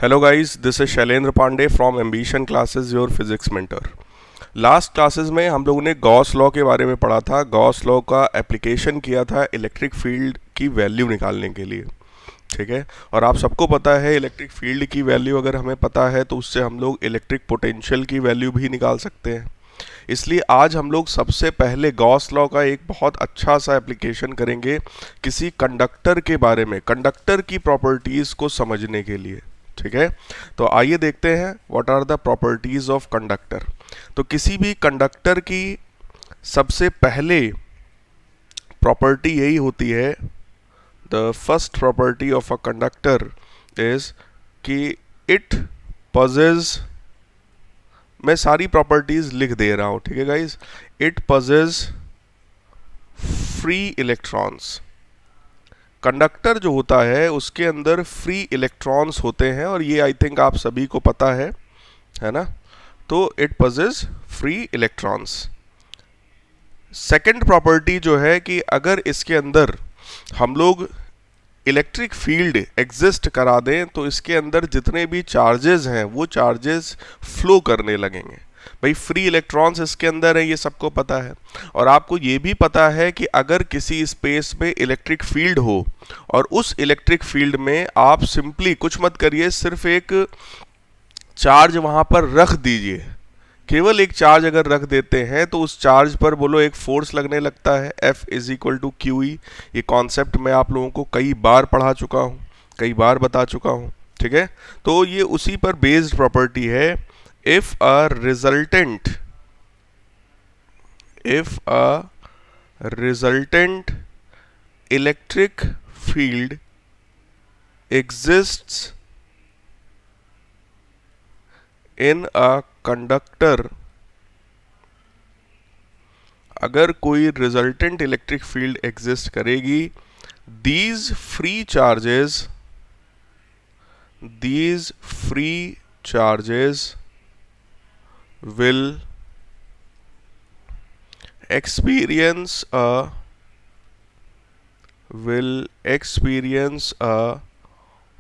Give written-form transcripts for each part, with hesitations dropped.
Hello guys, this is Shailendra Pandey from Ambition Classes, your physics mentor. Last classes में हम लोगों ने गॉस लॉ के बारे में पढ़ा था। गॉस लॉ का एप्लीकेशन किया था इलेक्ट्रिक फील्ड की वैल्यू निकालने के लिए। ठीक है, और आप सबको पता है इलेक्ट्रिक फील्ड की वैल्यू अगर हमें पता है तो उससे हम लोग इलेक्ट्रिक पोटेंशियल की वैल्यू भी निकाल सकते हैं। इसलिए आज हम लोग सबसे पहले गॉस लॉ का एक बहुत अच्छा सा एप्लीकेशन करेंगे किसी कंडक्टर के बारे में, कंडक्टर की प्रॉपर्टीज़ को समझने के लिए। ठीक है, तो आइए देखते हैं what are the properties of conductor. तो किसी भी कंडक्टर की सबसे पहले प्रॉपर्टी यही होती है, the first property of a conductor is कि इट पजेज, मैं सारी प्रॉपर्टीज लिख दे रहा हूं, ठीक है guys. It पजेज free electrons. Conductor जो होता है उसके अंदर फ्री इलेक्ट्रॉन्स होते हैं, और ये आई थिंक आप सभी को पता है ना। तो it possess free electrons. Second property जो है कि अगर इसके अंदर हम लोग इलेक्ट्रिक फील्ड एग्जिस्ट करा दें तो इसके अंदर जितने भी चार्जेस हैं वो चार्जेस फ्लो करने लगेंगे। भाई फ्री इलेक्ट्रॉन्स इसके अंदर है, ये सबको पता है। और आपको ये भी पता है कि अगर किसी स्पेस में इलेक्ट्रिक फील्ड हो और उस इलेक्ट्रिक फील्ड में आप सिंपली कुछ मत करिए, सिर्फ एक चार्ज वहां पर रख दीजिए, केवल एक चार्ज अगर रख देते हैं तो उस चार्ज पर बोलो एक फोर्स लगने लगता है, F is equal to q E. ये कॉन्सेप्ट मैं आप लोगों को कई बार पढ़ा चुका हूँ, कई बार बता चुका हूँ। ठीक है, तो ये उसी पर बेस्ड प्रॉपर्टी है। If a resultant electric field exists in a conductor, अगर कोई रिजल्टेंट इलेक्ट्रिक फील्ड एग्जिस्ट करेगी, these free charges will experience a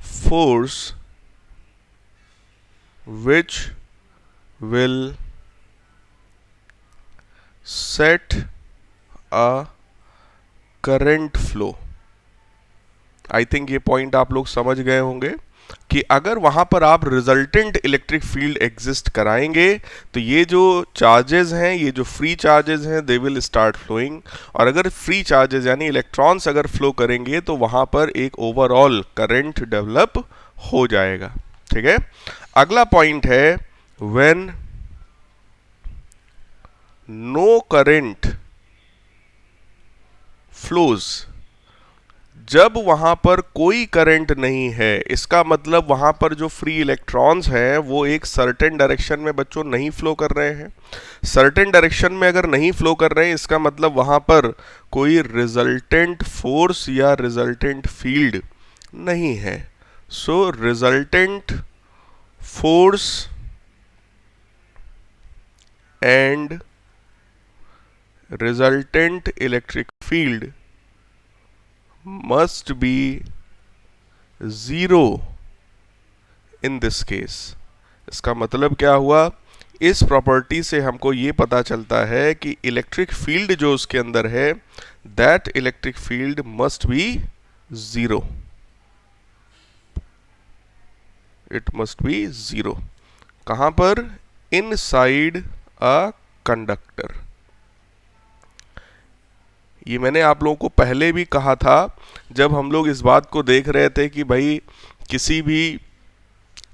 force which will set a current flow। I think ये पॉइंट आप लोग समझ गए होंगे कि अगर वहां पर आप रिजल्टेंट इलेक्ट्रिक फील्ड एग्जिस्ट कराएंगे तो ये जो चार्जेस हैं, ये जो फ्री चार्जेस हैं, दे विल स्टार्ट फ्लोइंग। और अगर फ्री चार्जेस यानी इलेक्ट्रॉन्स अगर फ्लो करेंगे तो वहां पर एक ओवरऑल करंट डेवलप हो जाएगा। ठीक है, अगला पॉइंट है व्हेन नो करंट फ्लोज। जब वहां पर कोई करंट नहीं है, इसका मतलब वहां पर जो फ्री इलेक्ट्रॉन्स हैं वो एक सर्टेन डायरेक्शन में बच्चों नहीं फ्लो कर रहे हैं। सर्टेन डायरेक्शन में अगर नहीं फ्लो कर रहे हैं, इसका मतलब वहां पर कोई रिजल्टेंट फोर्स या रिजल्टेंट फील्ड नहीं है। So resultant force and resultant electric field must be zero in this case। इसका मतलब क्या हुआ, इस प्रॉपर्टी से हमको ये पता चलता है कि इलेक्ट्रिक फील्ड जो उसके अंदर है, that electric field must be zero. It must B zero. कहां पर? Inside a conductor. ये मैंने आप लोगों को पहले भी कहा था जब हम लोग इस बात को देख रहे थे कि भाई किसी भी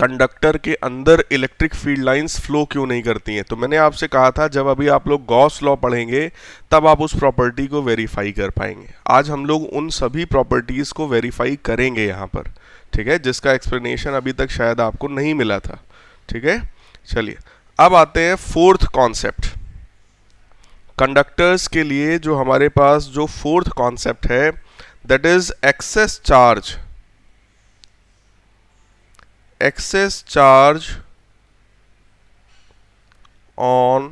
कंडक्टर के अंदर इलेक्ट्रिक फील्ड लाइंस फ्लो क्यों नहीं करती हैं। तो मैंने आपसे कहा था जब अभी आप लोग गॉस लॉ पढ़ेंगे तब आप उस प्रॉपर्टी को वेरीफाई कर पाएंगे। आज हम लोग उन सभी प्रॉपर्टीज को वेरीफाई करेंगे यहाँ पर। ठीक है, जिसका एक्सप्लेनेशन अभी तक शायद आपको नहीं मिला था। ठीक है, चलिए अब आते हैं फोर्थ कॉन्सेप्ट। कंडक्टर्स के लिए जो हमारे पास जो फोर्थ कॉन्सेप्ट है, that is excess charge. Excess charge on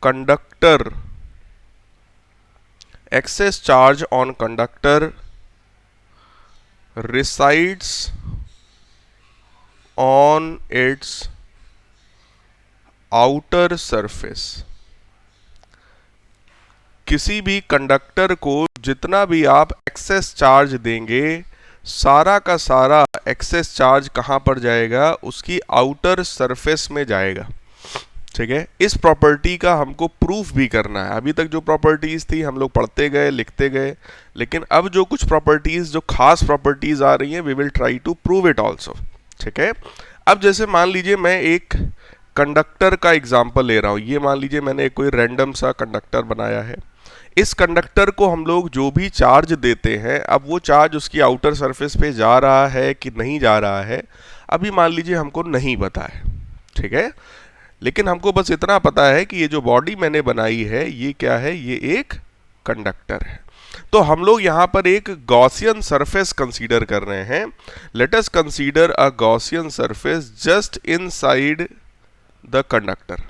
conductor. Excess charge on conductor resides on its outer surface. किसी भी कंडक्टर को जितना भी आप एक्सेस चार्ज देंगे, सारा का सारा एक्सेस चार्ज कहाँ पर जाएगा, उसकी आउटर सरफेस में जाएगा। ठीक है, इस प्रॉपर्टी का हमको प्रूफ भी करना है। अभी तक जो प्रॉपर्टीज थी हम लोग पढ़ते गए, लिखते गए, लेकिन अब जो कुछ प्रॉपर्टीज, जो खास प्रॉपर्टीज आ रही हैं, we will try to prove it also. ठीक है, अब जैसे मान लीजिए मैं एक कंडक्टर का एग्जाम्पल ले रहा हूँ। ये मान लीजिए मैंने कोई रैंडम सा कंडक्टर बनाया है। इस कंडक्टर को हम लोग जो भी चार्ज देते हैं, अब वो चार्ज उसकी आउटर सरफेस पे जा रहा है कि नहीं जा रहा है, अभी मान लीजिए हमको नहीं पता है। ठीक है, लेकिन हमको बस इतना पता है कि ये जो बॉडी मैंने बनाई है, ये क्या है, ये एक कंडक्टर है। तो हम लोग यहाँ पर एक गॉसियन सरफेस कंसीडर कर रहे हैं। Let us consider a Gaussian surface just inside the conductor.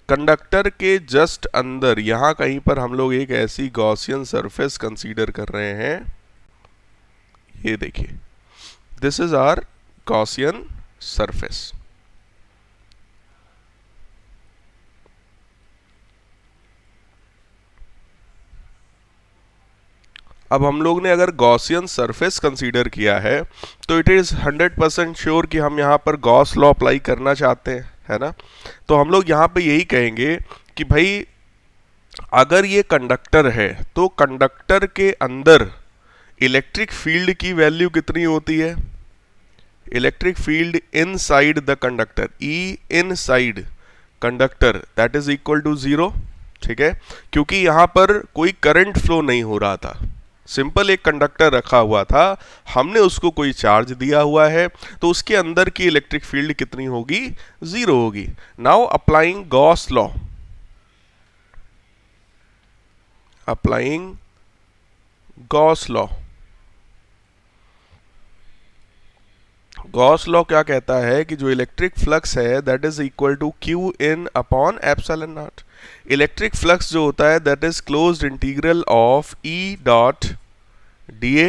Conductor के जस्ट अंदर यहां कहीं पर हम लोग एक ऐसी गॉसियन सरफेस कंसीडर कर रहे हैं। ये देखिए, this is our Gaussian surface. अब हम लोग ने अगर गॉसियन सरफेस कंसीडर किया है, तो इट इज 100% श्योर कि हम यहाँ पर गॉस लॉ अप्लाई करना चाहते हैं, है ना। तो हम लोग यहाँ पे यही कहेंगे कि भाई अगर ये कंडक्टर है, तो कंडक्टर के अंदर इलेक्ट्रिक फील्ड की वैल्यू कितनी होती है। Electric field inside the conductor, E inside conductor, that is equal to 0। ठीक है, क्योंकि यहां पर कोई करंट फ्लो नहीं हो रहा था, सिंपल एक कंडक्टर रखा हुआ था, हमने उसको कोई चार्ज दिया हुआ है, तो उसके अंदर की इलेक्ट्रिक फील्ड कितनी होगी, 0 होगी। Now applying Gauss law, applying Gauss law. Gauss law क्या कहता है कि जो इलेक्ट्रिक फ्लक्स है that is equal to q in upon epsilon naught. Electric flux जो होता है that is closed integral of E dot d A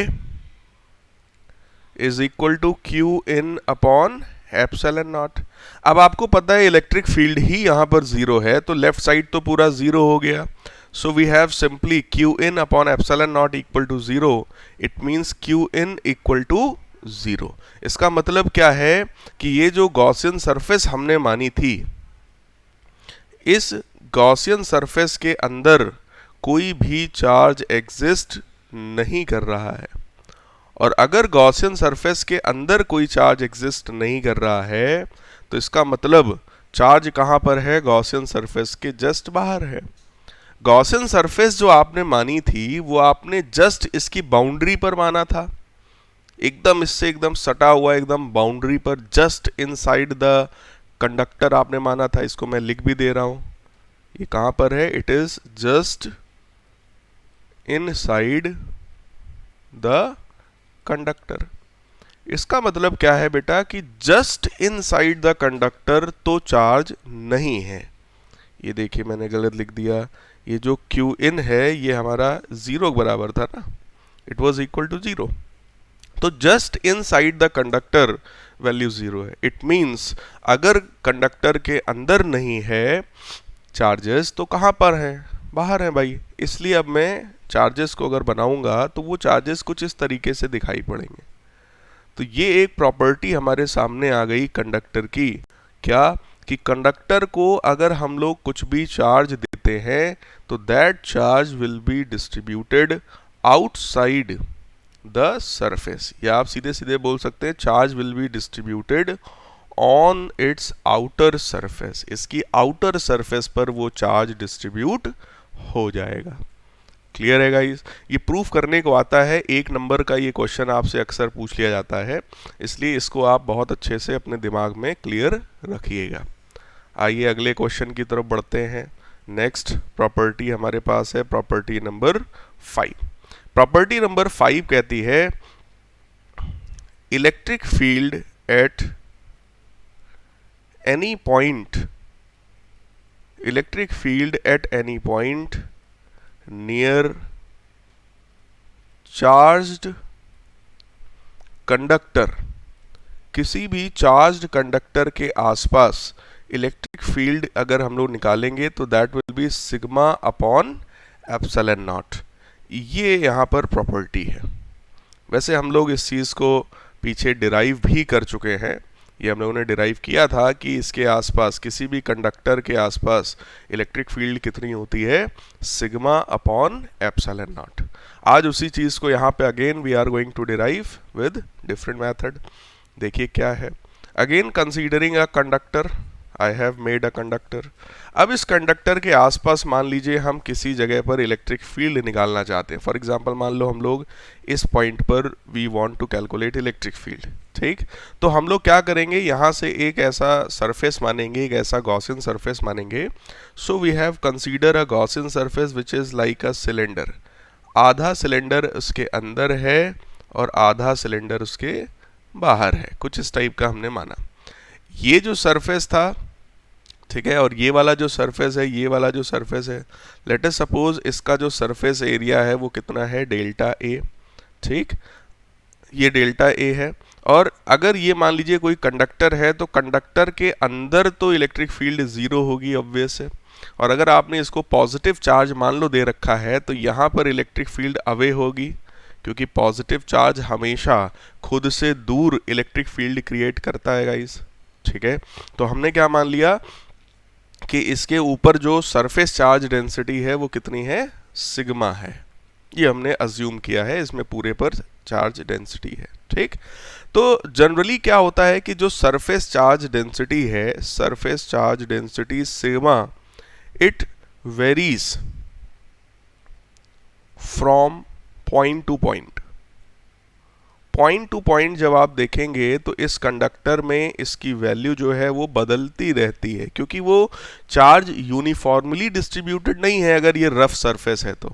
is equal to q in upon epsilon naught. अब आपको पता है इलेक्ट्रिक फील्ड ही यहां पर 0 है, तो लेफ्ट साइड तो पूरा 0 हो गया। So we have simply q in upon epsilon naught equal to 0। It means q in equal to 0। इसका मतलब क्या है कि ये जो गॉसियन सरफेस हमने मानी थी, इस गॉसियन सरफेस के अंदर कोई भी चार्ज एग्जिस्ट नहीं कर रहा है। और अगर गॉसियन सरफेस के अंदर कोई चार्ज एग्जिस्ट नहीं कर रहा है, तो इसका मतलब चार्ज कहां पर है, गॉसियन सरफेस के जस्ट बाहर है। गॉसियन सरफेस जो आपने मानी थी, वो आपने जस्ट इसकी बाउंड्री पर माना था, एकदम इससे एकदम सटा हुआ, एकदम बाउंड्री पर, जस्ट इनसाइड द कंडक्टर आपने माना था। इसको मैं लिख भी दे रहा हूं, ये कहां पर है, it is just inside the conductor. इसका मतलब क्या है बेटा कि जस्ट इनसाइड द कंडक्टर तो चार्ज नहीं है। ये देखिए मैंने गलत लिख दिया, ये जो क्यू इन है ये हमारा 0 बराबर था ना, इट वॉज इक्वल टू 0। तो just inside the conductor value 0 है। इट मीन्स अगर कंडक्टर के अंदर नहीं है चार्जेस, तो कहां पर हैं, बाहर हैं भाई। इसलिए अब मैं चार्जेस को अगर बनाऊंगा तो वो चार्जेस कुछ इस तरीके से दिखाई पड़ेंगे। तो ये एक प्रॉपर्टी हमारे सामने आ गई कंडक्टर की, क्या कि कंडक्टर को अगर हम लोग कुछ भी चार्ज देते हैं, तो that charge will be distributed outside the surface, या आप सीधे सीधे बोल सकते हैं charge will be distributed on its outer surface. इसकी आउटर सरफेस पर वो चार्ज डिस्ट्रीब्यूट हो जाएगा। क्लियर है गाइस, ये प्रूफ करने को आता है, 1 नंबर का ये क्वेश्चन आपसे अक्सर पूछ लिया जाता है, इसलिए इसको आप बहुत अच्छे से अपने दिमाग में क्लियर रखिएगा। आइए अगले क्वेश्चन की तरफ बढ़ते हैं। नेक्स्ट प्रॉपर्टी हमारे पास है प्रॉपर्टी नंबर 5। प्रॉपर्टी नंबर 5 कहती है electric field at any point, electric field at any point near charged conductor किसी भी चार्ज्ड कंडक्टर के आसपास इलेक्ट्रिक फील्ड अगर हम लोग निकालेंगे तो that will B sigma upon epsilon not. ये यहाँ पर प्रॉपर्टी है। वैसे हम लोग इस चीज़ को पीछे डिराइव भी कर चुके हैं। ये हम लोगों ने डिराइव किया था कि इसके आसपास किसी भी कंडक्टर के आसपास इलेक्ट्रिक फील्ड कितनी होती है, सिग्मा अपॉन एप्सिलॉन नॉट। आज उसी चीज़ को यहाँ पे again we are going to derive with different method. देखिए क्या है। Again considering a conductor, I have made a conductor. अब इस कंडक्टर के आसपास मान लीजिए हम किसी जगह पर इलेक्ट्रिक फील्ड निकालना चाहते हैं। फॉर एग्जांपल मान लो हम लोग इस पॉइंट पर we want to calculate electric field, ठीक। तो हम लोग क्या करेंगे, यहाँ से एक ऐसा सरफेस मानेंगे, एक ऐसा गॉसियन सरफेस मानेंगे। So we have consider a Gaussian surface which is like a cylinder. आधा सिलेंडर उसके अंदर है और आधा सिलेंडर उसके बाहर है, कुछ इस टाइप का हमने माना। ये जो सरफेस था, ठीक है, और ये वाला जो सरफेस है, ये वाला जो सरफेस है, लेट अस सपोज इसका जो सरफेस एरिया है वो कितना है, डेल्टा ए, ठीक। ये डेल्टा ए है। और अगर ये मान लीजिए कोई कंडक्टर है तो कंडक्टर के अंदर तो इलेक्ट्रिक फील्ड जीरो होगी, ऑब्वियस है। और अगर आपने इसको पॉजिटिव चार्ज मान लो दे रखा है तो यहाँ पर इलेक्ट्रिक फील्ड अवे होगी, क्योंकि पॉजिटिव चार्ज हमेशा खुद से दूर इलेक्ट्रिक फील्ड क्रिएट करता है गाइस, ठीक है। तो हमने क्या मान लिया कि इसके ऊपर जो सरफेस चार्ज डेंसिटी है वो कितनी है, सिग्मा है। ये हमने अज्यूम किया है, इसमें पूरे पर चार्ज डेंसिटी है, ठीक। तो जनरली क्या होता है कि जो सरफेस चार्ज डेंसिटी है, surface charge density sigma, it varies from point two point. Point two point जब आप देखेंगे तो इस कंडक्टर में इसकी वैल्यू जो है वो बदलती रहती है, क्योंकि वो चार्ज यूनिफॉर्मली डिस्ट्रीब्यूटेड नहीं है। अगर ये रफ सरफेस है तो,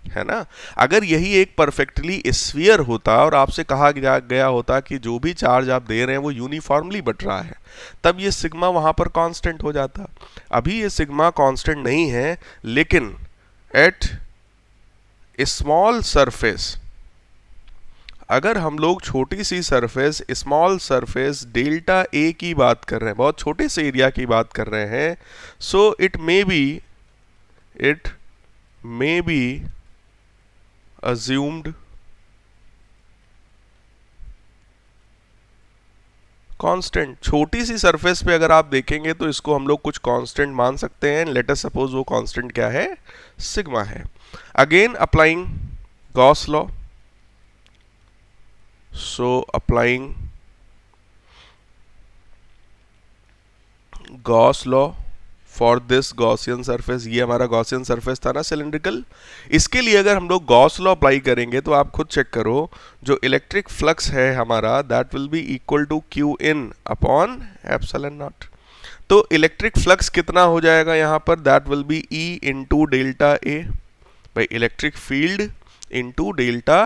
है ना। अगर यही एक परफेक्टली स्फीयर होता और आपसे कहा गया होता कि जो भी चार्ज आप दे रहे हैं वो यूनिफॉर्मली बट रहा है, तब ये सिग्मा वहां पर कांस्टेंट हो जाता। अभी ये सिग्मा कांस्टेंट नहीं है, लेकिन एट स्मॉल सरफेस, अगर हम लोग छोटी सी surface, small surface delta A की बात कर रहे हैं, बहुत छोटे से एरिया की बात कर रहे हैं, so it may be assumed constant. छोटी सी सरफेस पे अगर आप देखेंगे तो इसको हम लोग कुछ कांस्टेंट मान सकते हैं। लेट अस सपोज वो कांस्टेंट क्या है, सिग्मा है। Again applying Gauss law, so applying Gauss law for this Gaussian surface. ये हमारा गॉसियन सरफेस था ना, सिलिंड्रिकल। इसके लिए अगर हम लोग गॉस लॉ अप्लाई करेंगे तो आप खुद चेक करो, जो इलेक्ट्रिक फ्लक्स है हमारा that will be equal to q in upon epsilon naught. तो इलेक्ट्रिक फ्लक्स कितना हो जाएगा यहाँ पर, that will be E into delta A, भाई electric field into delta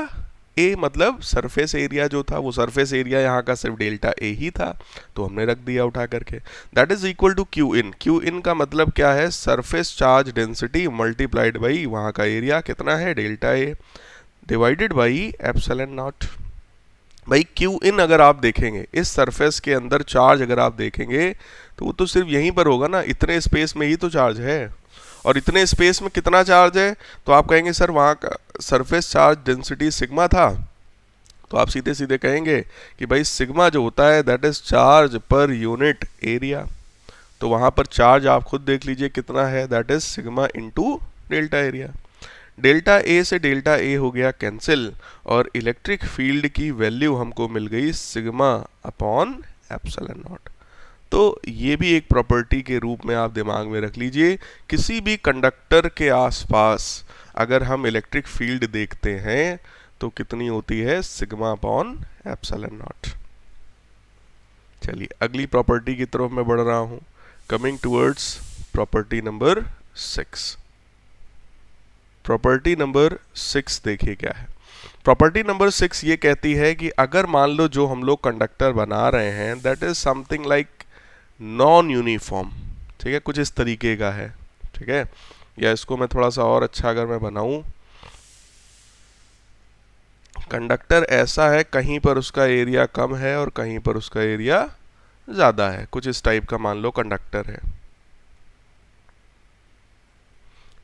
A, मतलब सरफेस एरिया जो था, वो सरफेस एरिया यहाँ का सिर्फ डेल्टा ए ही था, तो हमने रख दिया उठा करके। That is equal to q in. Q in का मतलब क्या है, surface charge density multiplied by वहाँ का एरिया कितना है, delta A, divided by epsilon naught. भाई क्यू इन अगर आप देखेंगे, इस सरफेस के अंदर चार्ज अगर आप देखेंगे तो वो तो सिर्फ यहीं पर होगा ना, इतने स्पेस में ही तो चार्ज है। और इतने स्पेस में कितना चार्ज है, तो आप कहेंगे सर वहाँ का सरफेस चार्ज डेंसिटी सिग्मा था, तो आप सीधे सीधे कहेंगे कि भाई सिग्मा जो होता है that is charge per unit area. तो वहाँ पर चार्ज आप खुद देख लीजिए कितना है, that is sigma into delta area. Delta A से डेल्टा ए हो गया कैंसिल, और इलेक्ट्रिक फील्ड की वैल्यू हमको मिल गई सिग्मा अपॉन एप्सिलॉन नॉट। तो ये भी एक प्रॉपर्टी के रूप में आप दिमाग में रख लीजिए। किसी भी कंडक्टर के आसपास अगर हम इलेक्ट्रिक फील्ड देखते हैं तो कितनी होती है, सिग्मा अपॉन एप्सिलॉन नॉट। चलिए अगली प्रॉपर्टी की तरफ मैं बढ़ रहा हूँ, coming towards property number 6। Property number 6 देखिए क्या है। प्रॉपर्टी नंबर 6 ये कहती है कि अगर मान लो जो हम लोग कंडक्टर बना रहे हैं that is something like non uniform, ठीक है, कुछ इस तरीके का है, ठीक है। या इसको मैं थोड़ा सा और अच्छा अगर मैं बनाऊं कंडक्टर ऐसा है, कहीं पर उसका एरिया कम है और कहीं पर उसका एरिया ज़्यादा है, कुछ इस टाइप का मान लो कंडक्टर है।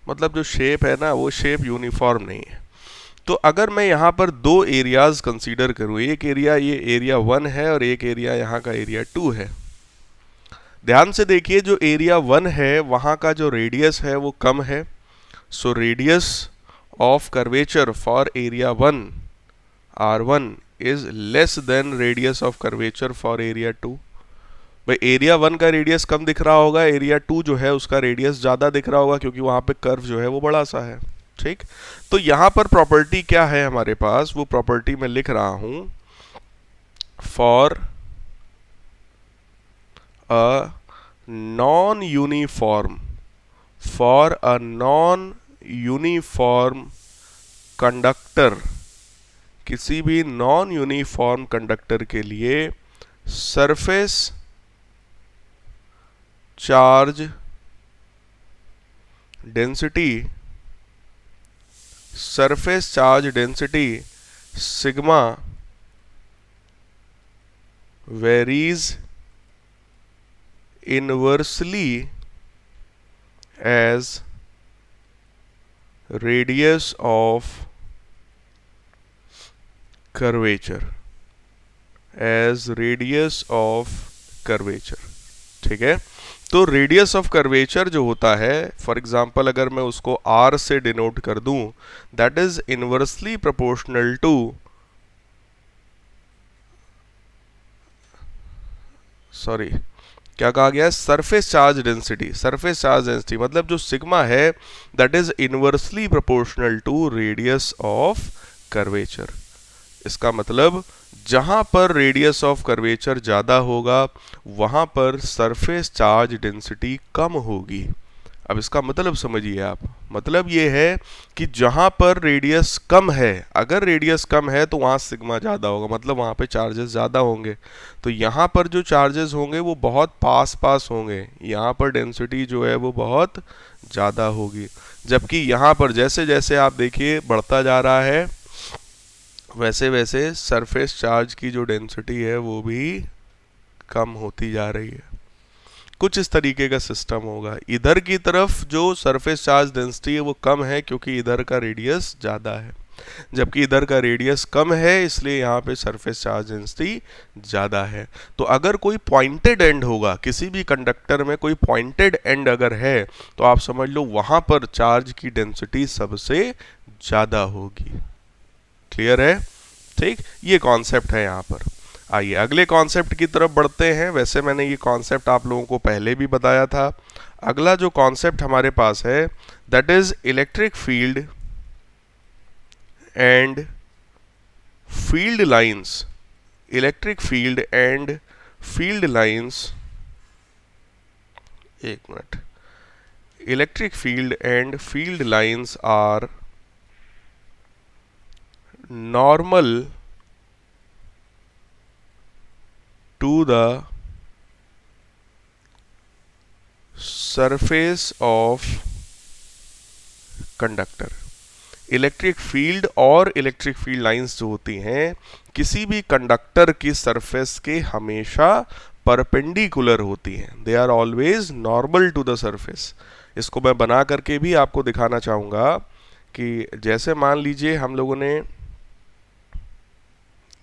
मतलब जो शेप है ना, वो शेप यूनिफॉर्म नहीं है। तो अगर मैं यहाँ पर दो एरियाज कंसीडर करूँ, एक एरिया ये एरिया 1 है और एक एरिया यहाँ का एरिया 2 है। ध्यान से देखिए, जो एरिया 1 है वहाँ का जो रेडियस है वो कम है। So radius of curvature for area 1 R1 is less than radius of curvature for area 2। भाई एरिया 1 का रेडियस कम दिख रहा होगा, एरिया 2 जो है उसका रेडियस ज़्यादा दिख रहा होगा, क्योंकि वहाँ पे कर्व जो है वो बड़ा सा है। ठीक, तो यहाँ पर प्रॉपर्टी क्या है हमारे पास, वो प्रॉपर्टी मैं लिख रहा हूँ, for a non uniform, for a non uniform conductor, किसी भी नॉन यूनिफॉर्म कंडक्टर के लिए surface charge density, surface charge density sigma varies inversely as radius of curvature, as radius of curvature. ठीक है, तो रेडियस ऑफ कर्वेचर जो होता है, फॉर एग्जांपल अगर मैं उसको r से डिनोट कर दूं, that is inversely proportional to, sorry क्या कहा गया है, surface charge density. Surface charge density मतलब जो सिग्मा है that is inversely proportional to radius of curvature. इसका मतलब जहां पर रेडियस ऑफ कर्वेचर ज़्यादा होगा वहां पर सरफेस चार्ज डेंसिटी कम होगी। अब इसका मतलब समझिए आप, मतलब ये है कि जहां पर रेडियस कम है, अगर रेडियस कम है तो वहां सिग्मा ज़्यादा होगा, मतलब वहां पे चार्जेस ज़्यादा होंगे। तो यहाँ पर जो चार्जेस होंगे वो बहुत पास पास होंगे, यहाँ पर डेंसिटी जो है वो बहुत ज़्यादा होगी। जबकि यहाँ पर जैसे जैसे आप देखिए बढ़ता जा रहा है, वैसे वैसे सरफेस चार्ज की जो डेंसिटी है वो भी कम होती जा रही है। कुछ इस तरीके का सिस्टम होगा। इधर की तरफ जो सरफेस चार्ज डेंसिटी है वो कम है क्योंकि इधर का रेडियस ज़्यादा है, जबकि इधर का रेडियस कम है इसलिए यहाँ पे सरफेस चार्ज डेंसिटी ज़्यादा है। तो अगर कोई पॉइंटेड एंड होगा, किसी भी कंडक्टर में कोई पॉइंटेड एंड अगर है, तो आप समझ लो वहाँ पर चार्ज की डेंसिटी सबसे ज़्यादा होगी। क्लियर है? ठीक, ये कॉन्सेप्ट है यहाँ पर। आइए अगले कॉन्सेप्ट की तरफ बढ़ते हैं। वैसे मैंने ये कॉन्सेप्ट आप लोगों को पहले भी बताया था। अगला जो कॉन्सेप्ट हमारे पास है that is electric field and field lines. Electric field and field lines, एक minute, electric field and field lines are normal to the surface of conductor। Electric field और इलेक्ट्रिक फील्ड लाइंस जो होती हैं किसी भी कंडक्टर की surface के हमेशा परपेंडिकुलर होती हैं। They are always normal to the surface. इसको मैं बना करके भी आपको दिखाना चाहूँगा कि जैसे मान लीजिए हम लोगों ने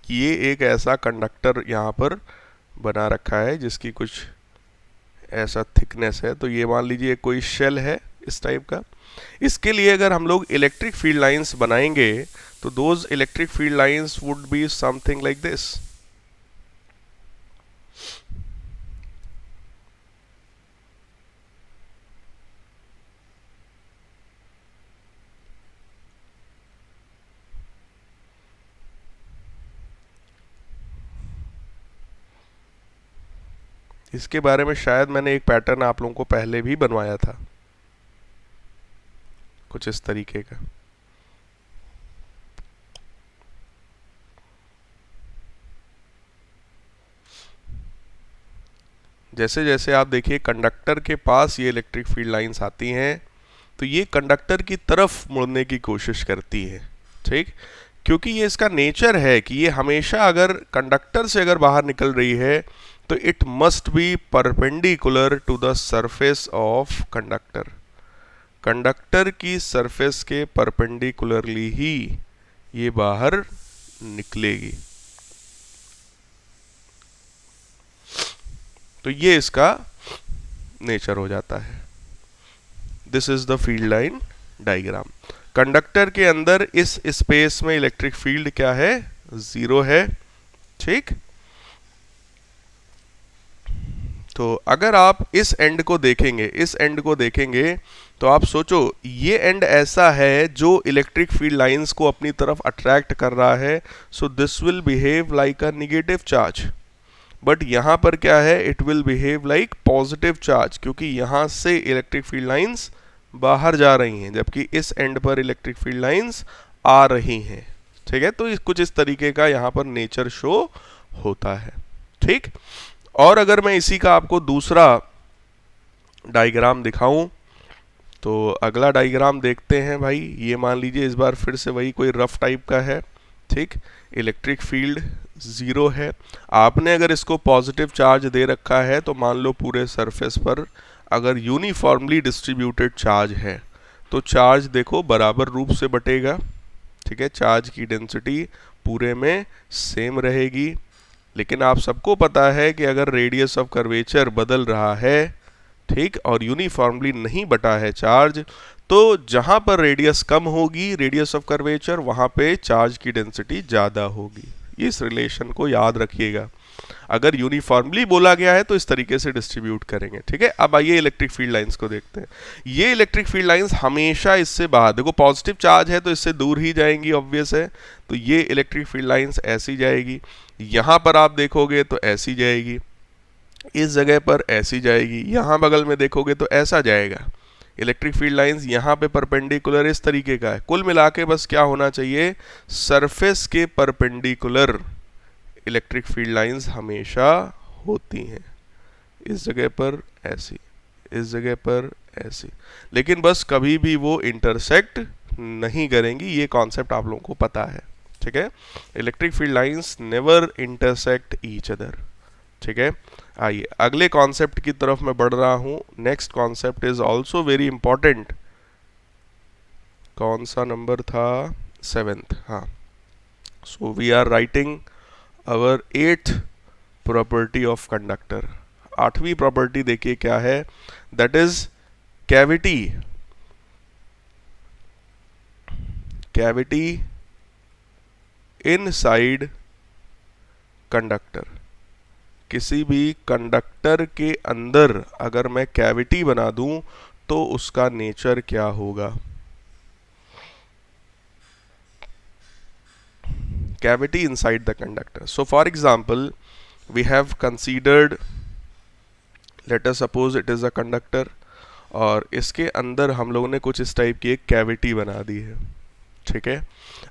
ये एक ऐसा कंडक्टर यहाँ पर बना रखा है जिसकी कुछ ऐसा थिकनेस है, तो ये मान लीजिए कोई शेल है इस टाइप का। इसके लिए अगर हम लोग इलेक्ट्रिक फील्ड लाइंस बनाएंगे तो those electric field lines would be something like this. इसके बारे में शायद मैंने एक पैटर्न आप लोगों को पहले भी बनवाया था, कुछ इस तरीके का। जैसे जैसे आप देखिए कंडक्टर के पास ये इलेक्ट्रिक फील्ड लाइंस आती हैं तो ये कंडक्टर की तरफ मुड़ने की कोशिश करती है। ठीक, क्योंकि ये इसका नेचर है कि ये हमेशा अगर कंडक्टर से अगर बाहर निकल रही है तो it must be perpendicular to the surface of conductor. Conductor की सरफेस के परपेंडिकुलरली ही ये बाहर निकलेगी। तो ये इसका नेचर हो जाता है। This is the field line diagram. Conductor के अंदर इस स्पेस में इलेक्ट्रिक फील्ड क्या है, 0 है। ठीक, तो अगर आप इस एंड को देखेंगे, तो आप सोचो ये एंड ऐसा है जो इलेक्ट्रिक फील्ड लाइंस को अपनी तरफ अट्रैक्ट कर रहा है, so this will behave like a negative charge. But यहां पर क्या है, it will behave like positive charge, क्योंकि यहां से इलेक्ट्रिक फील्ड लाइंस बाहर जा रही हैं, जबकि इस एंड पर इलेक्ट्रिक फील्ड लाइंस आ रही हैं। ठीक है, तो कुछ इस तरीके का यहाँ पर नेचर शो होता है। ठीक, और अगर मैं इसी का आपको दूसरा डायग्राम दिखाऊं, तो अगला डायग्राम देखते हैं भाई। ये मान लीजिए इस बार फिर से वही कोई रफ टाइप का है। ठीक, इलेक्ट्रिक फील्ड 0 है। आपने अगर इसको पॉजिटिव चार्ज दे रखा है, तो मान लो पूरे सरफेस पर अगर यूनिफॉर्मली डिस्ट्रीब्यूटेड चार्ज है, तो चार्ज देखो बराबर रूप से बटेगा। ठीक है, चार्ज की डेंसिटी पूरे में सेम रहेगी। लेकिन आप सबको पता है कि अगर रेडियस ऑफ कर्वेचर बदल रहा है, ठीक, और यूनिफॉर्मली नहीं बटा है चार्ज, तो जहां पर रेडियस कम होगी, रेडियस ऑफ कर्वेचर, वहां पे चार्ज की डेंसिटी ज़्यादा होगी। इस रिलेशन को याद रखिएगा। अगर यूनिफॉर्मली बोला गया है तो इस तरीके से डिस्ट्रीब्यूट करेंगे। ठीक है, अब आइए इलेक्ट्रिक फील्ड लाइंस को देखते हैं। ये इलेक्ट्रिक फील्ड लाइंस हमेशा इससे बाहर, देखो पॉजिटिव चार्ज है तो इससे दूर ही जाएंगी, ऑब्वियस है। तो ये इलेक्ट्रिक फील्ड लाइंस ऐसी जाएगी, यहां पर आप देखोगे तो ऐसी जाएगी, इस जगह पर ऐसी जाएगी, यहां बगल में देखोगे तो ऐसा जाएगा। इलेक्ट्रिक फील्ड लाइंस यहाँ पे परपेंडिकुलर इस तरीके का है। कुल मिला के बस क्या होना चाहिए, सरफेस के परपेंडिकुलर इलेक्ट्रिक फील्ड लाइंस हमेशा होती हैं। इस जगह पर ऐसी, इस जगह पर ऐसी, लेकिन बस कभी भी वो इंटरसेक्ट नहीं करेंगी। ये कॉन्सेप्ट आप लोगों को पता है। ठीक है, electric field lines never intersect each other. ठीक है, आइए अगले कॉन्सेप्ट की तरफ मैं बढ़ रहा हूं। Next concept is also very important. कौन सा नंबर था, 7th। हाँ, so we are writing our 8th property of conductor. 8वीं प्रॉपर्टी देखिए क्या है, that is cavity. Cavity inside conductor. किसी भी कंडक्टर के अंदर अगर मैं कैविटी बना दूं तो उसका नेचर क्या होगा। Cavity inside the conductor. So for example, we have considered, let us suppose it is a conductor, और इसके अंदर हम लोगों ने कुछ इस टाइप की एक कैविटी बना दी है। ठीक है,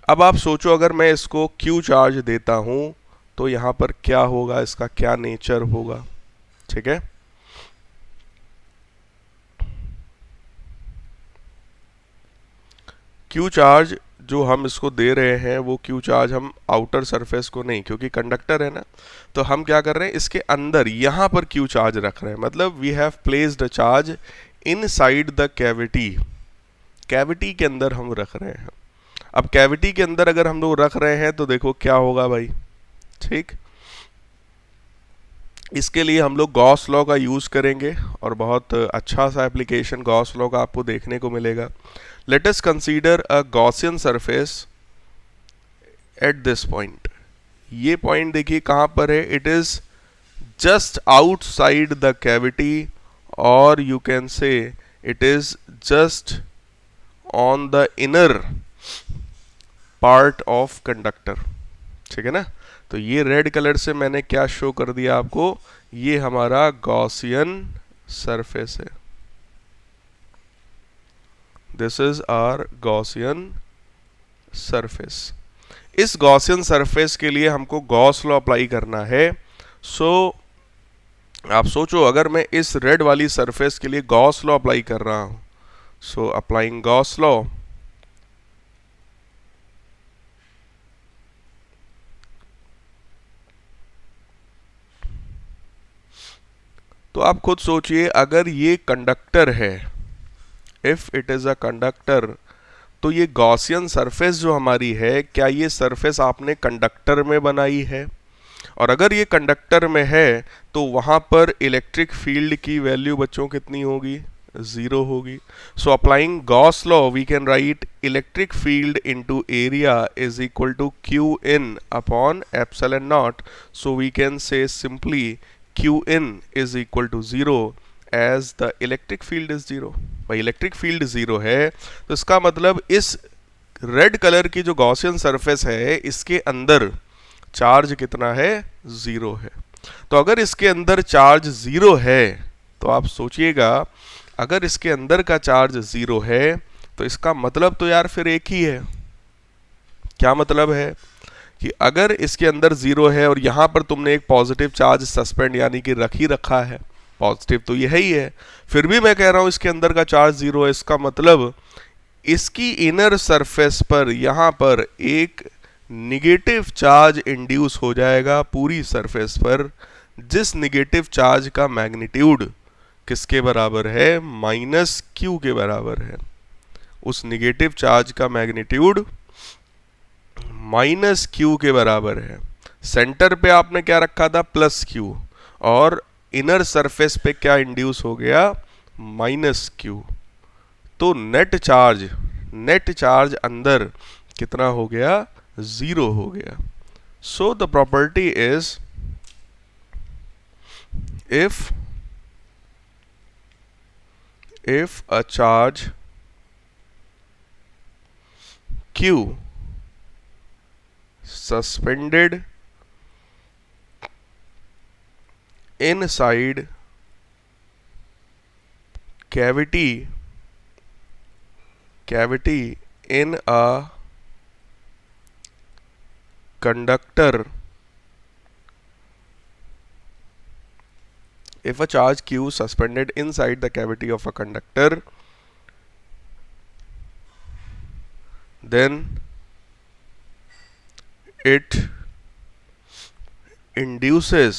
अब आप सोचो अगर मैं इसको Q चार्ज देता हूं तो यहां पर क्या होगा, इसका क्या नेचर होगा। ठीक है, Q चार्ज जो हम इसको दे रहे हैं वो Q चार्ज हम आउटर सरफेस को नहीं, क्योंकि कंडक्टर है ना, तो हम क्या कर रहे हैं, इसके अंदर यहां पर Q चार्ज रख रहे हैं। मतलब we have placed a charge inside the cavity. Cavity के अंदर हम रख रहे हैं। अब कैविटी के अंदर अगर हम लोग रख रहे हैं तो देखो क्या होगा भाई। ठीक, इसके लिए हम लोग गॉस लॉ का यूज करेंगे और बहुत अच्छा सा एप्लीकेशन गॉस लॉ का आपको देखने को मिलेगा। Let us consider a Gaussian surface at this point. ये पॉइंट देखिए कहाँ पर है, it is just outside the cavity, or you can say it is just on the inner part of conductor. ठीक है ना, तो ये रेड कलर से मैंने क्या शो कर दिया आपको, ये हमारा गॉसियन सरफेस है। This is our Gaussian surface. इस गॉसियन सरफेस के लिए हमको गॉस लॉ अप्लाई करना है। सो आप सोचो अगर मैं इस रेड वाली सरफेस के लिए गॉस लॉ अप्लाई कर रहा हूं, सो अप्लाइंग गॉस लॉ, तो आप खुद सोचिए, अगर ये कंडक्टर है, if it is a conductor, तो ये गॉसियन सरफेस जो हमारी है, क्या ये सरफेस आपने कंडक्टर में बनाई है? और अगर ये कंडक्टर में है तो वहां पर इलेक्ट्रिक फील्ड की वैल्यू बच्चों कितनी होगी? जीरो होगी. So applying Gauss law we can write electric field into area is equal to q in upon epsilon naught. So we can say simply q in is equal to zero as the electric field is zero. भाई electric field zero है तो इसका मतलब इस red colour की जो Gaussian surface है इसके अंदर चार्ज कितना है? जीरो है. तो अगर इसके अंदर चार्ज जीरो है तो आप सोचिएगा, अगर इसके अंदर का चार्ज जीरो है तो इसका मतलब तो यार फिर एक ही है. क्या मतलब है? कि अगर इसके अंदर जीरो है और यहां पर तुमने एक पॉजिटिव चार्ज सस्पेंड यानी कि रख ही रखा है, पॉजिटिव तो यह ही है, फिर भी मैं कह रहा हूं इसके अंदर का चार्ज जीरो है, इसका मतलब इसकी इनर सरफेस पर यहां पर एक निगेटिव चार्ज इंड्यूस हो जाएगा पूरी सरफेस पर, जिस निगेटिव चार्ज का मैग्नीट्यूड किसके बराबर है? माइनस क्यू के बराबर है. उस निगेटिव चार्ज का मैग्नीट्यूड माइनस क्यू के बराबर है. सेंटर पे आपने क्या रखा था? Plus Q. और इनर सरफेस पे क्या इंड्यूस हो गया? Minus Q. तो नेट चार्ज अंदर कितना हो गया? जीरो हो गया. So the property is, if a charge q suspended inside cavity in a conductor, if a charge q suspended inside the cavity of a conductor, then it induces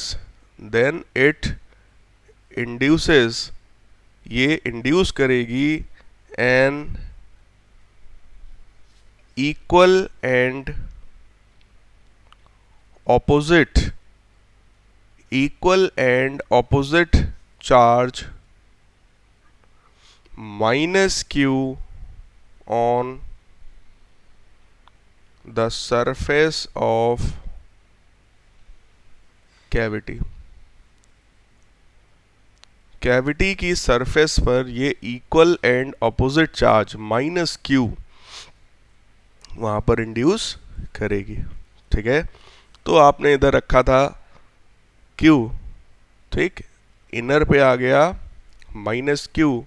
ये induce करेगी an equal and opposite charge minus q on the surface of cavity. Cavity की surface पर ये equal and opposite charge minus q वहां पर induce करेगी. ठीक है, तो आपने इधर रखा था क्यू, ठीक, इनर पे आ गया माइनस क्यू,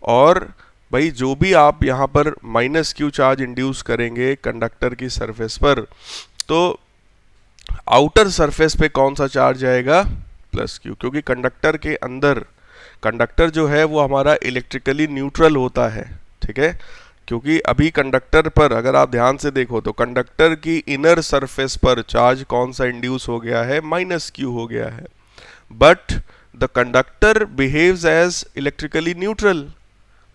और भाई जो भी आप यहाँ पर माइनस क्यू चार्ज इंड्यूस करेंगे कंडक्टर की सरफेस पर, तो आउटर सरफेस पे कौन सा चार्ज आएगा? Plus Q. क्योंकि कंडक्टर के अंदर, कंडक्टर जो है वो हमारा इलेक्ट्रिकली न्यूट्रल होता है. ठीक है, क्योंकि अभी कंडक्टर पर अगर आप ध्यान से देखो तो कंडक्टर की इनर सरफेस पर चार्ज कौन सा इंड्यूस हो गया है? माइनस क्यू हो गया है. But the conductor behaves as electrically neutral.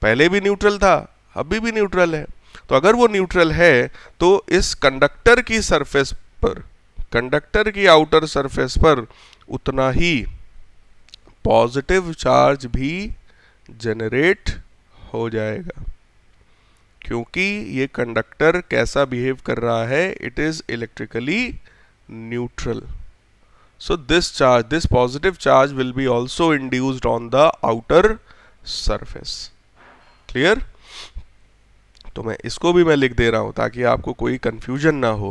पहले भी न्यूट्रल था, अभी भी न्यूट्रल है. तो अगर वो न्यूट्रल है तो इस कंडक्टर की सरफेस पर, कंडक्टर की आउटर सरफेस पर उतना ही पॉजिटिव चार्ज भी जनरेट हो जाएगा. क्योंकि ये कंडक्टर कैसा बिहेव कर रहा है? It is electrically neutral. So this positive charge will be also induced on the outer surface. Clear? तो मैं इसको भी मैं लिख दे रहा हूं ताकि आपको कोई कंफ्यूजन ना हो.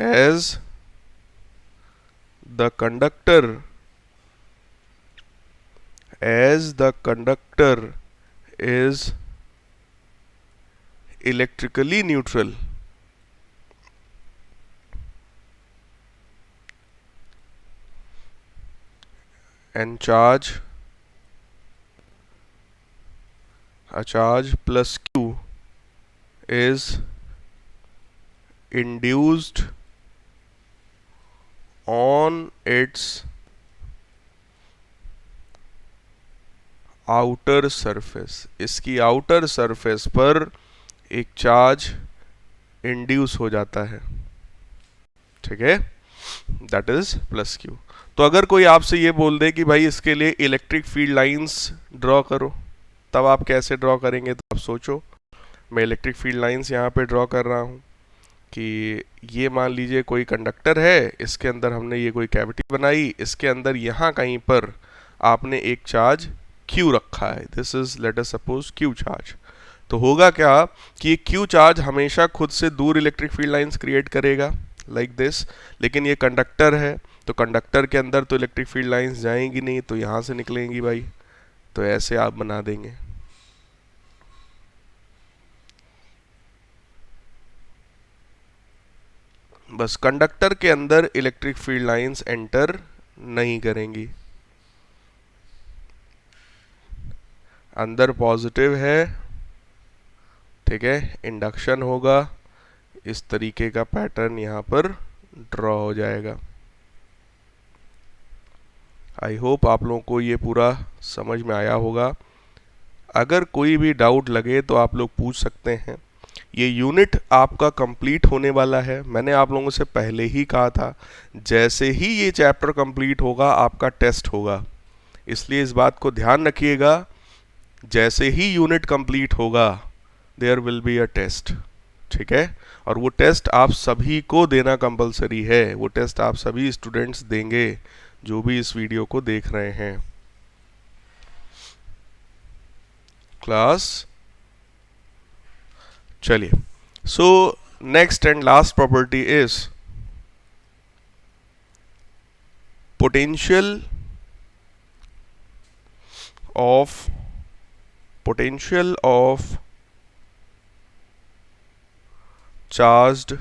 As the conductor is electrically neutral, and a charge plus q is induced on its outer surface, इसकी आउटर सरफेस पर एक चार्ज इंड्यूस हो जाता है, ठीक है, दैट इज प्लस क्यू। तो अगर कोई आपसे ये बोल दे कि भाई इसके लिए इलेक्ट्रिक फील्ड लाइंस ड्रॉ करो, तब आप कैसे ड्रॉ करेंगे? तो आप सोचो, मैं इलेक्ट्रिक फील्ड लाइंस यहाँ पे ड्रॉ कर रहा हूँ कि ये मान लीजिए कोई कंडक्टर है, इसके अंदर हमने ये कोई कैविटी बनाई, इसके अंदर यहाँ कहीं पर आपने एक चार्ज Q रखा है, this is let us suppose Q charge. तो होगा क्या कि ये Q चार्ज हमेशा खुद से दूर इलेक्ट्रिक फील्ड लाइंस क्रिएट करेगा लाइक दिस, लेकिन ये कंडक्टर है तो कंडक्टर के अंदर तो इलेक्ट्रिक फील्ड लाइंस जाएंगी नहीं, तो यहाँ से निकलेंगी भाई, तो ऐसे आप बना देंगे। बस कंडक्टर के अंदर इलेक्ट्रिक फील्ड लाइंस एंटर नहीं करेंगी, अंदर पॉजिटिव है, ठीक है, इंडक्शन होगा, इस तरीके का पैटर्न यहाँ पर ड्रॉ हो जाएगा। आई होप आप लोगों को ये पूरा समझ में आया होगा। अगर कोई भी डाउट लगे तो आप लोग पूछ सकते हैं। ये यूनिट आपका कंप्लीट होने वाला है, मैंने आप लोगों से पहले ही कहा था, जैसे ही ये चैप्टर कंप्लीट होगा आपका टेस्ट होगा, इसलिए इस बात को ध्यान रखिएगा, जैसे ही यूनिट कंप्लीट होगा there will be a test, ठीक है, और वो टेस्ट आप सभी को देना कंपलसरी है, वो टेस्ट आप सभी स्टूडेंट्स देंगे जो भी इस वीडियो को देख रहे हैं। क्लास, चलिए, so next and last property is potential of charged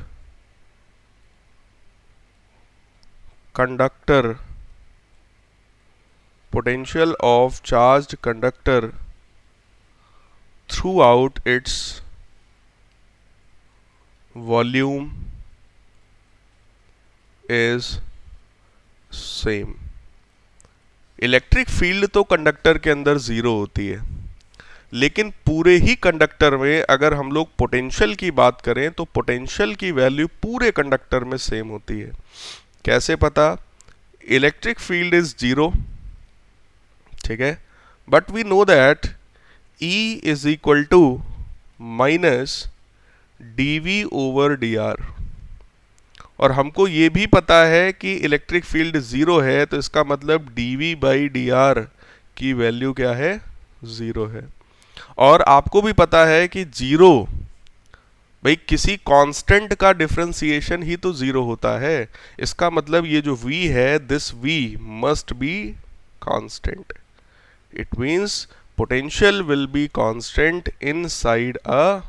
conductor, potential of charged conductor throughout its volume is same। Electric field तो कंडक्टर के अंदर जीरो होती है, लेकिन पूरे ही कंडक्टर में अगर हम लोग पोटेंशियल की बात करें तो पोटेंशियल की वैल्यू पूरे कंडक्टर में सेम होती है। कैसे पता? इलेक्ट्रिक फील्ड इज जीरो, ठीक है, but we know that E is equal to minus dV over dr, और हमको ये भी पता है कि इलेक्ट्रिक फील्ड जीरो है, तो इसका मतलब dV बाई dr की वैल्यू क्या है? जीरो है। और आपको भी पता है कि जीरो, भाई किसी कांस्टेंट का डिफरेंशिएशन ही तो जीरो होता है, इसका मतलब ये जो v है, this v must be constant, it means potential will be constant inside a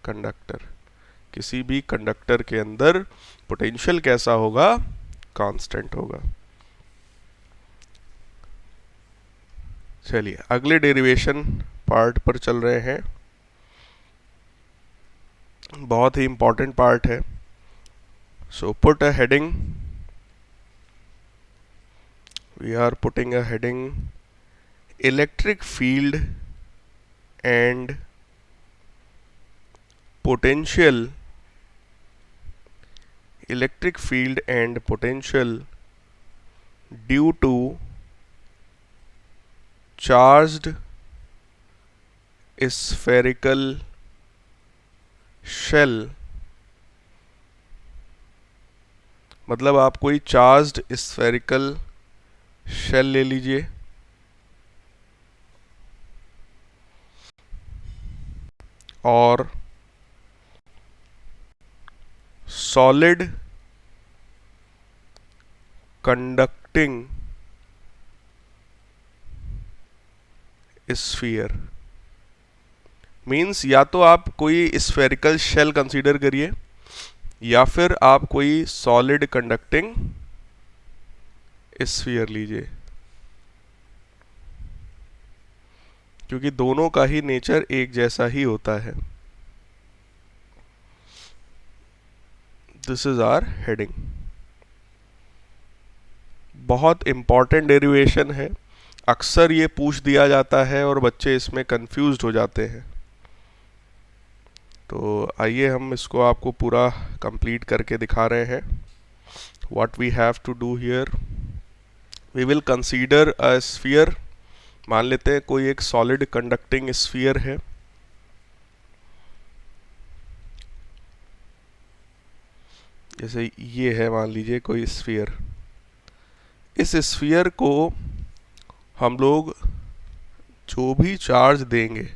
conductor. किसी भी कंडक्टर के अंदर पोटेंशियल कैसा होगा? कांस्टेंट होगा। चलिए अगले डेरिवेशन पार्ट पर चल रहे हैं, बहुत ही इंपॉर्टेंट पार्ट है। So put a heading, we are putting a heading electric field and potential, electric field and potential due to charged spherical shell। मतलब आप कोई चार्ज्ड स्फेरिकल शेल ले लीजिए और सॉलिड कंडक्टिंग स्फीयर, मीन्स या तो आप कोई स्फेरिकल शेल कंसीडर करिए या फिर आप कोई सॉलिड कंडक्टिंग स्फीयर लीजिए, क्योंकि दोनों का ही नेचर एक जैसा ही होता है। This is our heading. बहुत इंपॉर्टेंट डेरिवेशन है, अक्सर ये पूछ दिया जाता है और बच्चे इसमें कंफ्यूज्ड हो जाते हैं। तो आइए हम इसको आपको पूरा कंप्लीट करके दिखा रहे हैं। What we have to do here, we will consider a sphere. मान लेते हैं कोई एक सॉलिड कंडक्टिंग स्फीयर है। जैसे ये है, मान लीजिए कोई स्फीयर। इस स्फीयर को हम लोग जो भी चार्ज देंगे,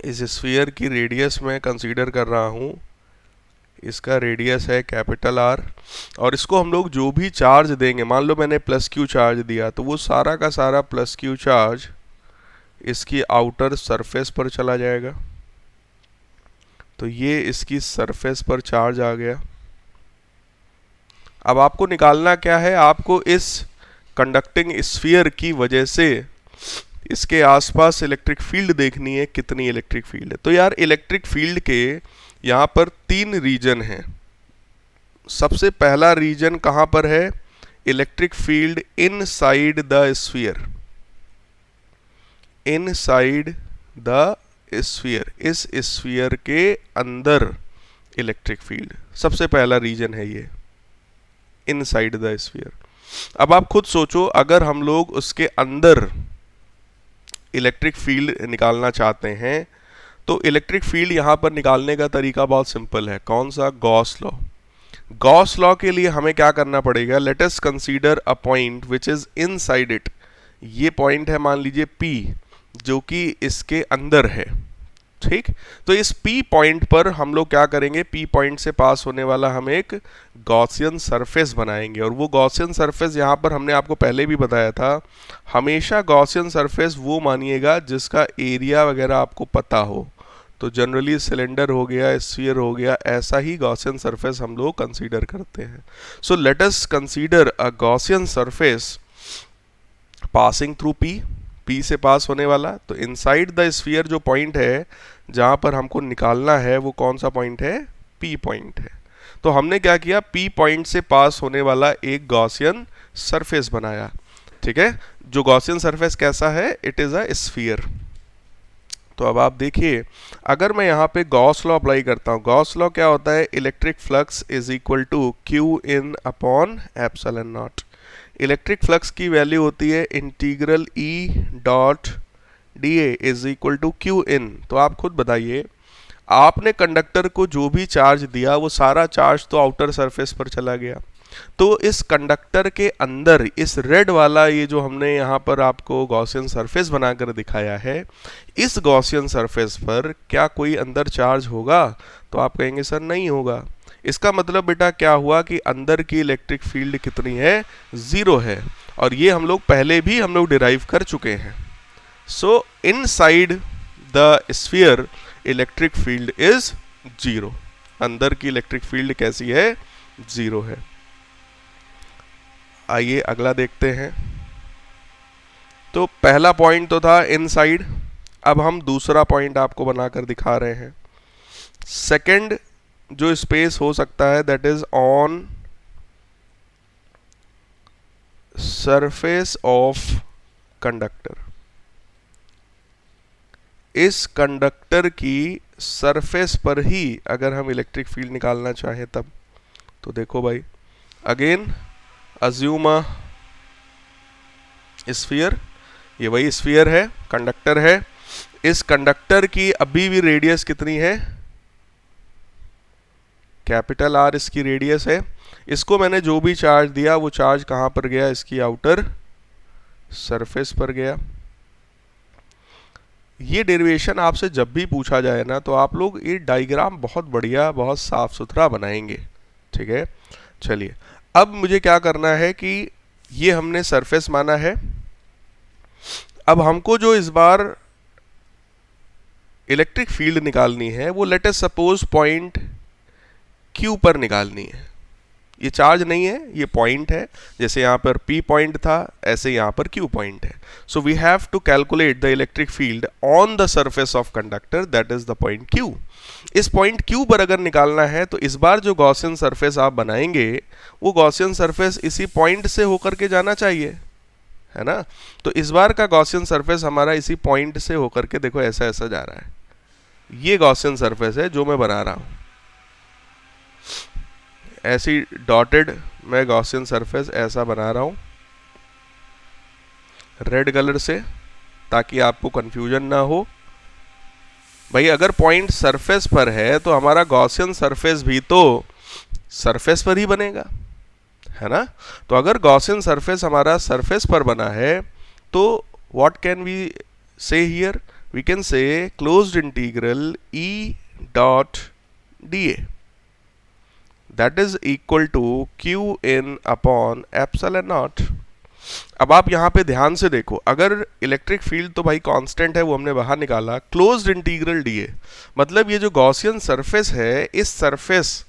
इस स्फीयर की रेडियस मैं कंसीडर कर रहा हूँ, इसका रेडियस है कैपिटल आर, और इसको हम लोग जो भी चार्ज देंगे, मान लो मैंने प्लस क्यू चार्ज दिया, तो वो सारा का सारा प्लस क्यू चार्ज इसकी आउटर सरफेस पर चला जाएगा। तो ये इसकी सरफेस पर चार्ज आ गया। अब आपको निकालना क्या है, आपको इस कंडक्टिंग स्फीयर की वजह से इसके आसपास इलेक्ट्रिक फील्ड देखनी है, कितनी इलेक्ट्रिक फील्ड है। तो यार इलेक्ट्रिक फील्ड के यहाँ पर 3 रीजन हैं। सबसे पहला रीजन कहाँ पर है, electric field inside the sphere, inside the sphere, इस स्फीयर के अंदर इलेक्ट्रिक फील्ड, सबसे पहला रीजन है ये, इनसाइड द स्फीयर। अब आप खुद सोचो, अगर हम लोग उसके अंदर इलेक्ट्रिक फील्ड निकालना चाहते हैं, तो इलेक्ट्रिक फील्ड यहाँ पर निकालने का तरीका बहुत सिंपल है। कौन सा, गॉस लॉ। गॉस लॉ के लिए हमें क्या करना पड़ेगा, let us consider a point which is inside it. ये पॉइंट है मान लीजिए P, जो कि इसके अंदर है, ठीक। तो इस P पॉइंट पर हम लोग क्या करेंगे, P पॉइंट से पास होने वाला हम एक गॉसियन सरफेस बनाएंगे। और वो गॉसियन सरफेस यहाँ पर हमने आपको पहले भी बताया था, हमेशा गॉसियन सरफेस वो मानिएगा जिसका एरिया वगैरह आपको पता हो। तो जनरली सिलेंडर हो गया, स्फीयर हो गया, ऐसा ही गॉसियन सरफेस हम लोग कंसीडर करते हैं। So let us consider a Gaussian surface passing through P से पास होने वाला। तो इनसाइड द स्फीयर जो पॉइंट है जहाँ पर हमको निकालना है, वो कौन सा पॉइंट है, P पॉइंट है। तो हमने क्या किया, P पॉइंट से पास होने वाला एक गॉसियन सरफेस बनाया, ठीक है। जो गॉसियन सरफेस कैसा है, इट इज़ अ स्फीयर। तो अब आप देखिए, अगर मैं यहाँ पे गॉस लॉ अप्लाई करता हूँ, गॉस लॉ क्या होता है, electric flux is equal to q in upon epsilon naught. Electric flux की वैल्यू होती है integral E dot dA is equal to q in. तो आप खुद बताइए, आपने कंडक्टर को जो भी चार्ज दिया, वो सारा चार्ज तो आउटर सरफेस पर चला गया। तो इस कंडक्टर के अंदर इस रेड वाला, ये जो हमने यहाँ पर आपको गॉसियन सरफेस बनाकर दिखाया है, इस गॉसियन सरफेस पर क्या कोई अंदर चार्ज होगा? तो आप कहेंगे सर नहीं होगा। इसका मतलब बेटा क्या हुआ कि अंदर की इलेक्ट्रिक फील्ड कितनी है, 0 है। और ये हम लोग पहले भी डिराइव कर चुके हैं। सो inside the sphere electric field is 0। अंदर की इलेक्ट्रिक फील्ड कैसी है, 0 है। आइए अगला देखते हैं। तो पहला पॉइंट तो था इनसाइड, अब हम दूसरा पॉइंट आपको बनाकर दिखा रहे हैं। सेकंड जो स्पेस हो सकता है, that is on surface of conductor. इस कंडक्टर की सरफेस पर ही अगर हम इलेक्ट्रिक फील्ड निकालना चाहें तब। तो देखो भाई, अगेन अज्यूम अ स्फीयर, ये वही स्फीयर है, कंडक्टर है। इस कंडक्टर की अभी भी रेडियस कितनी है, कैपिटल R इसकी रेडियस है। इसको मैंने जो भी चार्ज दिया, वो चार्ज कहाँ पर गया, इसकी आउटर सरफेस पर गया। ये डेरिवेशन आपसे जब भी पूछा जाए ना, तो आप लोग ये डायग्राम बहुत बढ़िया, बहुत साफ सुथरा बनाएंगे, ठीक है। चलिए, अब मुझे क्या करना है कि ये हमने सरफेस माना है। अब हमको जो इस बार इलेक्ट्रिक फील्ड निकालनी है, वो let us suppose point Q पर निकालनी है। ये चार्ज नहीं है, ये पॉइंट है। जैसे यहाँ पर P पॉइंट था, ऐसे यहाँ पर Q पॉइंट है। So we have to calculate the electric field on the surface of conductor, that is the point Q। इस पॉइंट Q पर अगर निकालना है तो इस बार जो गॉसियन सरफेस आप बनाएंगे वो गॉसियन सरफेस इसी पॉइंट से होकर के जाना चाहिए, है ना। तो इस बार का गॉसियन सरफेस हमारा इसी पॉइंट से होकर के देखो ऐसा ऐसा जा रहा है। ये गॉसियन सरफेस है जो मैं बना रहा हूं, ऐसी डॉटेड मैं गॉसियन सरफेस ऐसा बना रहा हूं रेड कलर से, ताकि आपको कंफ्यूजन ना हो। भाई अगर पॉइंट सरफेस पर है तो हमारा गॉसियन सरफेस भी तो सरफेस पर ही बनेगा, है ना। तो अगर गॉसियन सरफेस हमारा सरफेस पर बना है तो what can we say here, we can say closed integral E dot dA that is equal to Q in upon epsilon naught. अब आप यहाँ पे ध्यान से देखो, अगर इलेक्ट्रिक फील्ड तो भाई कांस्टेंट है, वो हमने बाहर निकाला, क्लोज्ड इंटीग्रल dA मतलब ये जो गॉसियन सरफेस है इस सरफेस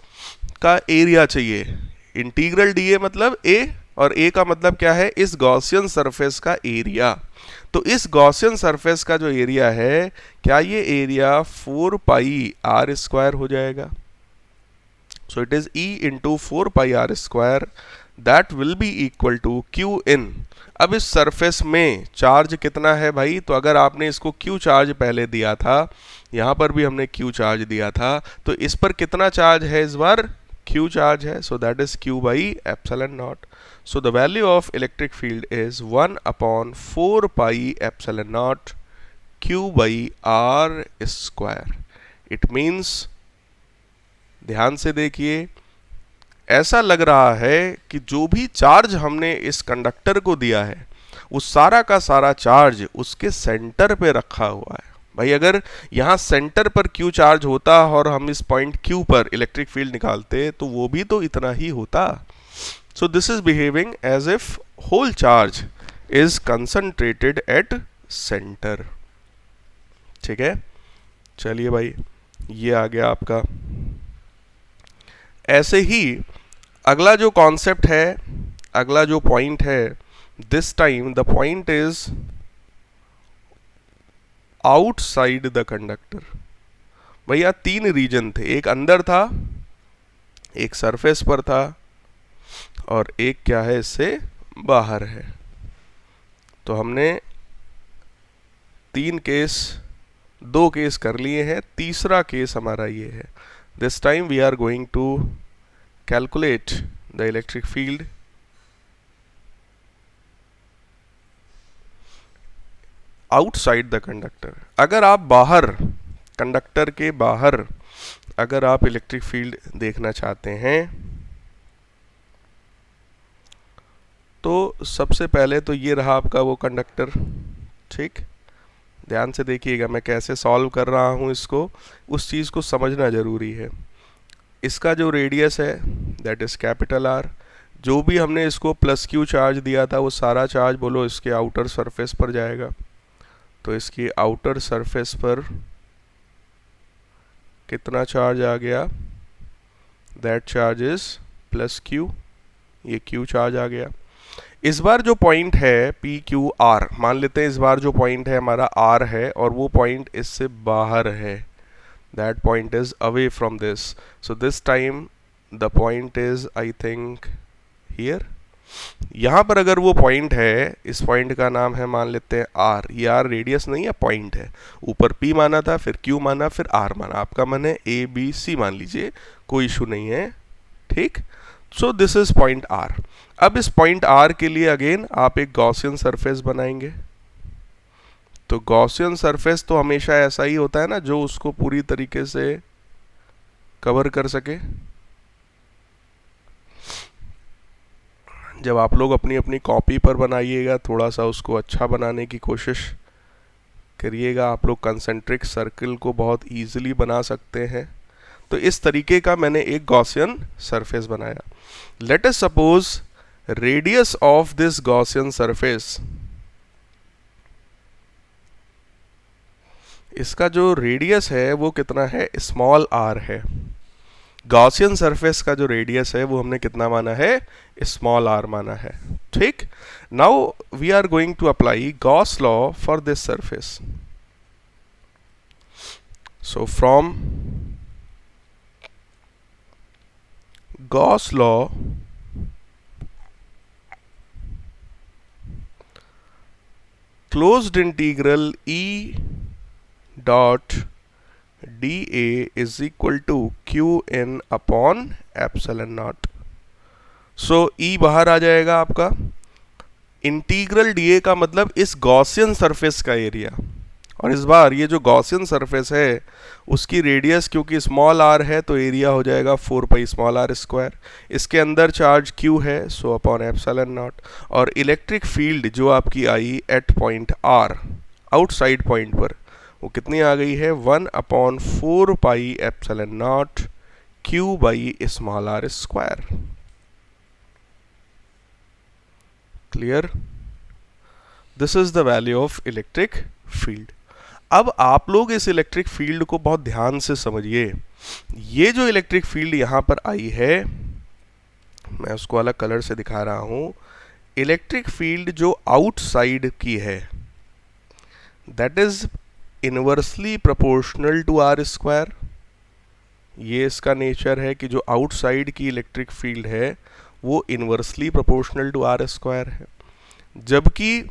का एरिया चाहिए। इंटीग्रल dA मतलब A, और A का मतलब क्या है, इस गॉसियन सरफेस का एरिया। तो इस गॉसियन सरफेस का जो एरिया है, क्या ये एरिया 4 पाई r स्क्वायर हो जाएगा। So it is E into 4 pi r square, that will be equal to Q in. अब इस सरफेस में चार्ज कितना है भाई, तो अगर आपने इसको Q चार्ज पहले दिया था, यहाँ पर भी हमने Q चार्ज दिया था, तो इस पर कितना चार्ज है इस बार, Q चार्ज है। So that is Q by epsilon naught. So the value of electric field is 1 upon 4 pi epsilon naught Q by r square. It means, ध्यान से देखिए, ऐसा लग रहा है कि जो भी चार्ज हमने इस कंडक्टर को दिया है वो सारा का सारा चार्ज उसके सेंटर पे रखा हुआ है। भाई अगर यहाँ सेंटर पर Q चार्ज होता और हम इस पॉइंट Q पर इलेक्ट्रिक फील्ड निकालते तो वो भी तो इतना ही होता। So this is behaving as if whole charge is concentrated at centre. ठीक है, चलिए भाई ये आ गया आपका। ऐसे ही अगला जो कॉन्सेप्ट है, अगला जो पॉइंट है, this time the point is outside the conductor. भैया 3 रीजन थे, एक अंदर था, एक सरफेस पर था, और एक क्या है इससे बाहर है। तो हमने 2 केस कर लिए हैं, तीसरा केस हमारा ये है। This time we are going to calculate the electric field outside the conductor। अगर आप बाहर, कंडक्टर के बाहर अगर आप इलेक्ट्रिक फील्ड देखना चाहते हैं तो सबसे पहले तो ये रहा आपका वो कंडक्टर। ठीक, ध्यान से देखिएगा मैं कैसे सॉल्व कर रहा हूँ इसको, उस चीज़ को समझना ज़रूरी है। इसका जो रेडियस है दैट इज़ कैपिटल R। जो भी हमने इसको प्लस Q चार्ज दिया था वो सारा चार्ज बोलो इसके आउटर सरफेस पर जाएगा। तो इसकी आउटर सरफेस पर कितना चार्ज आ गया, that charge is plus Q, ये Q चार्ज आ गया। इस बार जो पॉइंट है PQR, मान लेते हैं इस बार जो पॉइंट है हमारा R है और वो पॉइंट इससे बाहर है, that point is away from this, so this time the point is I think here। यहाँ पर अगर वो पॉइंट है, इस पॉइंट का नाम है मान लेते हैं R, ये R रेडियस नहीं है, पॉइंट है। ऊपर P माना था, फिर Q माना, फिर R माना, आपका मन है A B C मान लीजिए, कोई इशू नहीं है। ठीक, सो दिस इज पॉइंट R। अब इस पॉइंट R के लिए अगेन आप एक गॉसियन सरफेस बनाएंगे। तो गॉसियन सरफेस तो हमेशा ऐसा ही होता है ना, जो उसको पूरी तरीके से कवर कर सके। जब आप लोग अपनी अपनी कॉपी पर बनाइएगा, थोड़ा सा उसको अच्छा बनाने की कोशिश करिएगा, आप लोग कंसेंट्रिक सर्कल को बहुत इजीली बना सकते हैं। तो इस तरीके का मैंने एक गॉसियन सरफेस बनाया। Let us suppose radius of this Gaussian surface, इसका जो रेडियस है वो कितना है, स्मॉल r है। गॉसियन सरफेस का जो रेडियस है वो हमने कितना माना है, स्मॉल आर माना है। ठीक, now we are going to apply Gauss law for this surface. So from Gauss law closed integral E dot dA is equal to qn upon epsilon naught। So E बाहर आ जाएगा आपका, integral dA का मतलब इस Gaussian surface का area, और इस बार ये जो गॉसियन सरफेस है उसकी रेडियस क्योंकि स्मॉल आर है तो एरिया हो जाएगा 4 पाई स्मॉल आर स्क्वायर। इसके अंदर चार्ज Q है, सो अपॉन एप्सिलॉन नॉट, और इलेक्ट्रिक फील्ड जो आपकी आई at point R outside point पर वो कितनी आ गई है, 1/4 pi epsilon naught Q by small r square. Clear? This is the value of electric field. अब आप लोग इस इलेक्ट्रिक फील्ड को बहुत ध्यान से समझिए। ये जो इलेक्ट्रिक फील्ड यहां पर आई है, मैं उसको अलग कलर से दिखा रहा हूं। इलेक्ट्रिक फील्ड जो आउटसाइड की है that is inversely proportional to r square. ये इसका नेचर है कि जो आउटसाइड की इलेक्ट्रिक फील्ड है वो inversely proportional to r square है, जबकि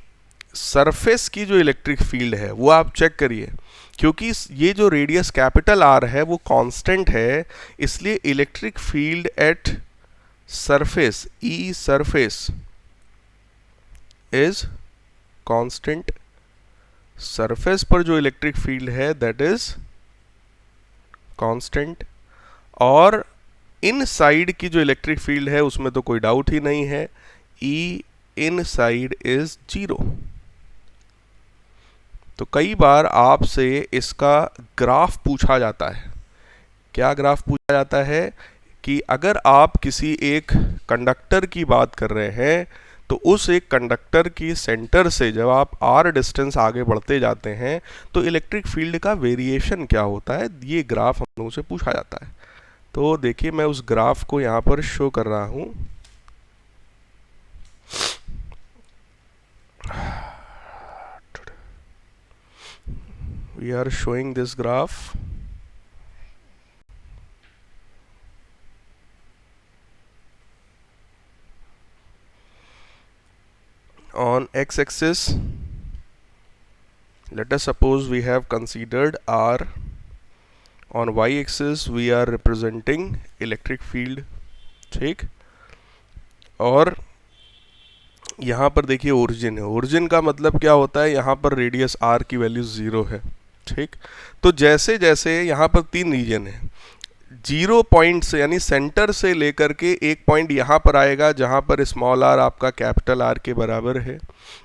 सरफेस की जो इलेक्ट्रिक फील्ड है वो आप चेक करिए, क्योंकि ये जो रेडियस कैपिटल आर है वो कांस्टेंट है, इसलिए electric field at surface E surface is constant. Surface पर जो इलेक्ट्रिक फील्ड है दैट इज कांस्टेंट, और इन साइड की जो इलेक्ट्रिक फील्ड है उसमें तो कोई डाउट ही नहीं है, ई इन साइड इज 0। तो कई बार आपसे इसका ग्राफ पूछा जाता है। क्या ग्राफ पूछा जाता है कि अगर आप किसी एक कंडक्टर की बात कर रहे हैं तो उस एक कंडक्टर की सेंटर से जब आप r डिस्टेंस आगे बढ़ते जाते हैं तो इलेक्ट्रिक फील्ड का वेरिएशन क्या होता है, ये ग्राफ हम लोगों से पूछा जाता है। तो देखिए मैं उस ग्राफ को यहाँ पर शो कर रहा हूँ। We are showing this graph on x-axis. Let us suppose we have considered R. On y-axis we are representing electric field। ठीक, और यहाँ पर देखिए ओरिजिन है। ओरिजिन का मतलब क्या होता है, यहाँ पर रेडियस r की वैल्यू 0 है। ठीक, तो जैसे जैसे यहाँ पर 3 रीजन है, 0 पॉइंट से यानी सेंटर से लेकर के एक पॉइंट यहाँ पर आएगा जहाँ पर स्मॉल r आपका कैपिटल R के बराबर है।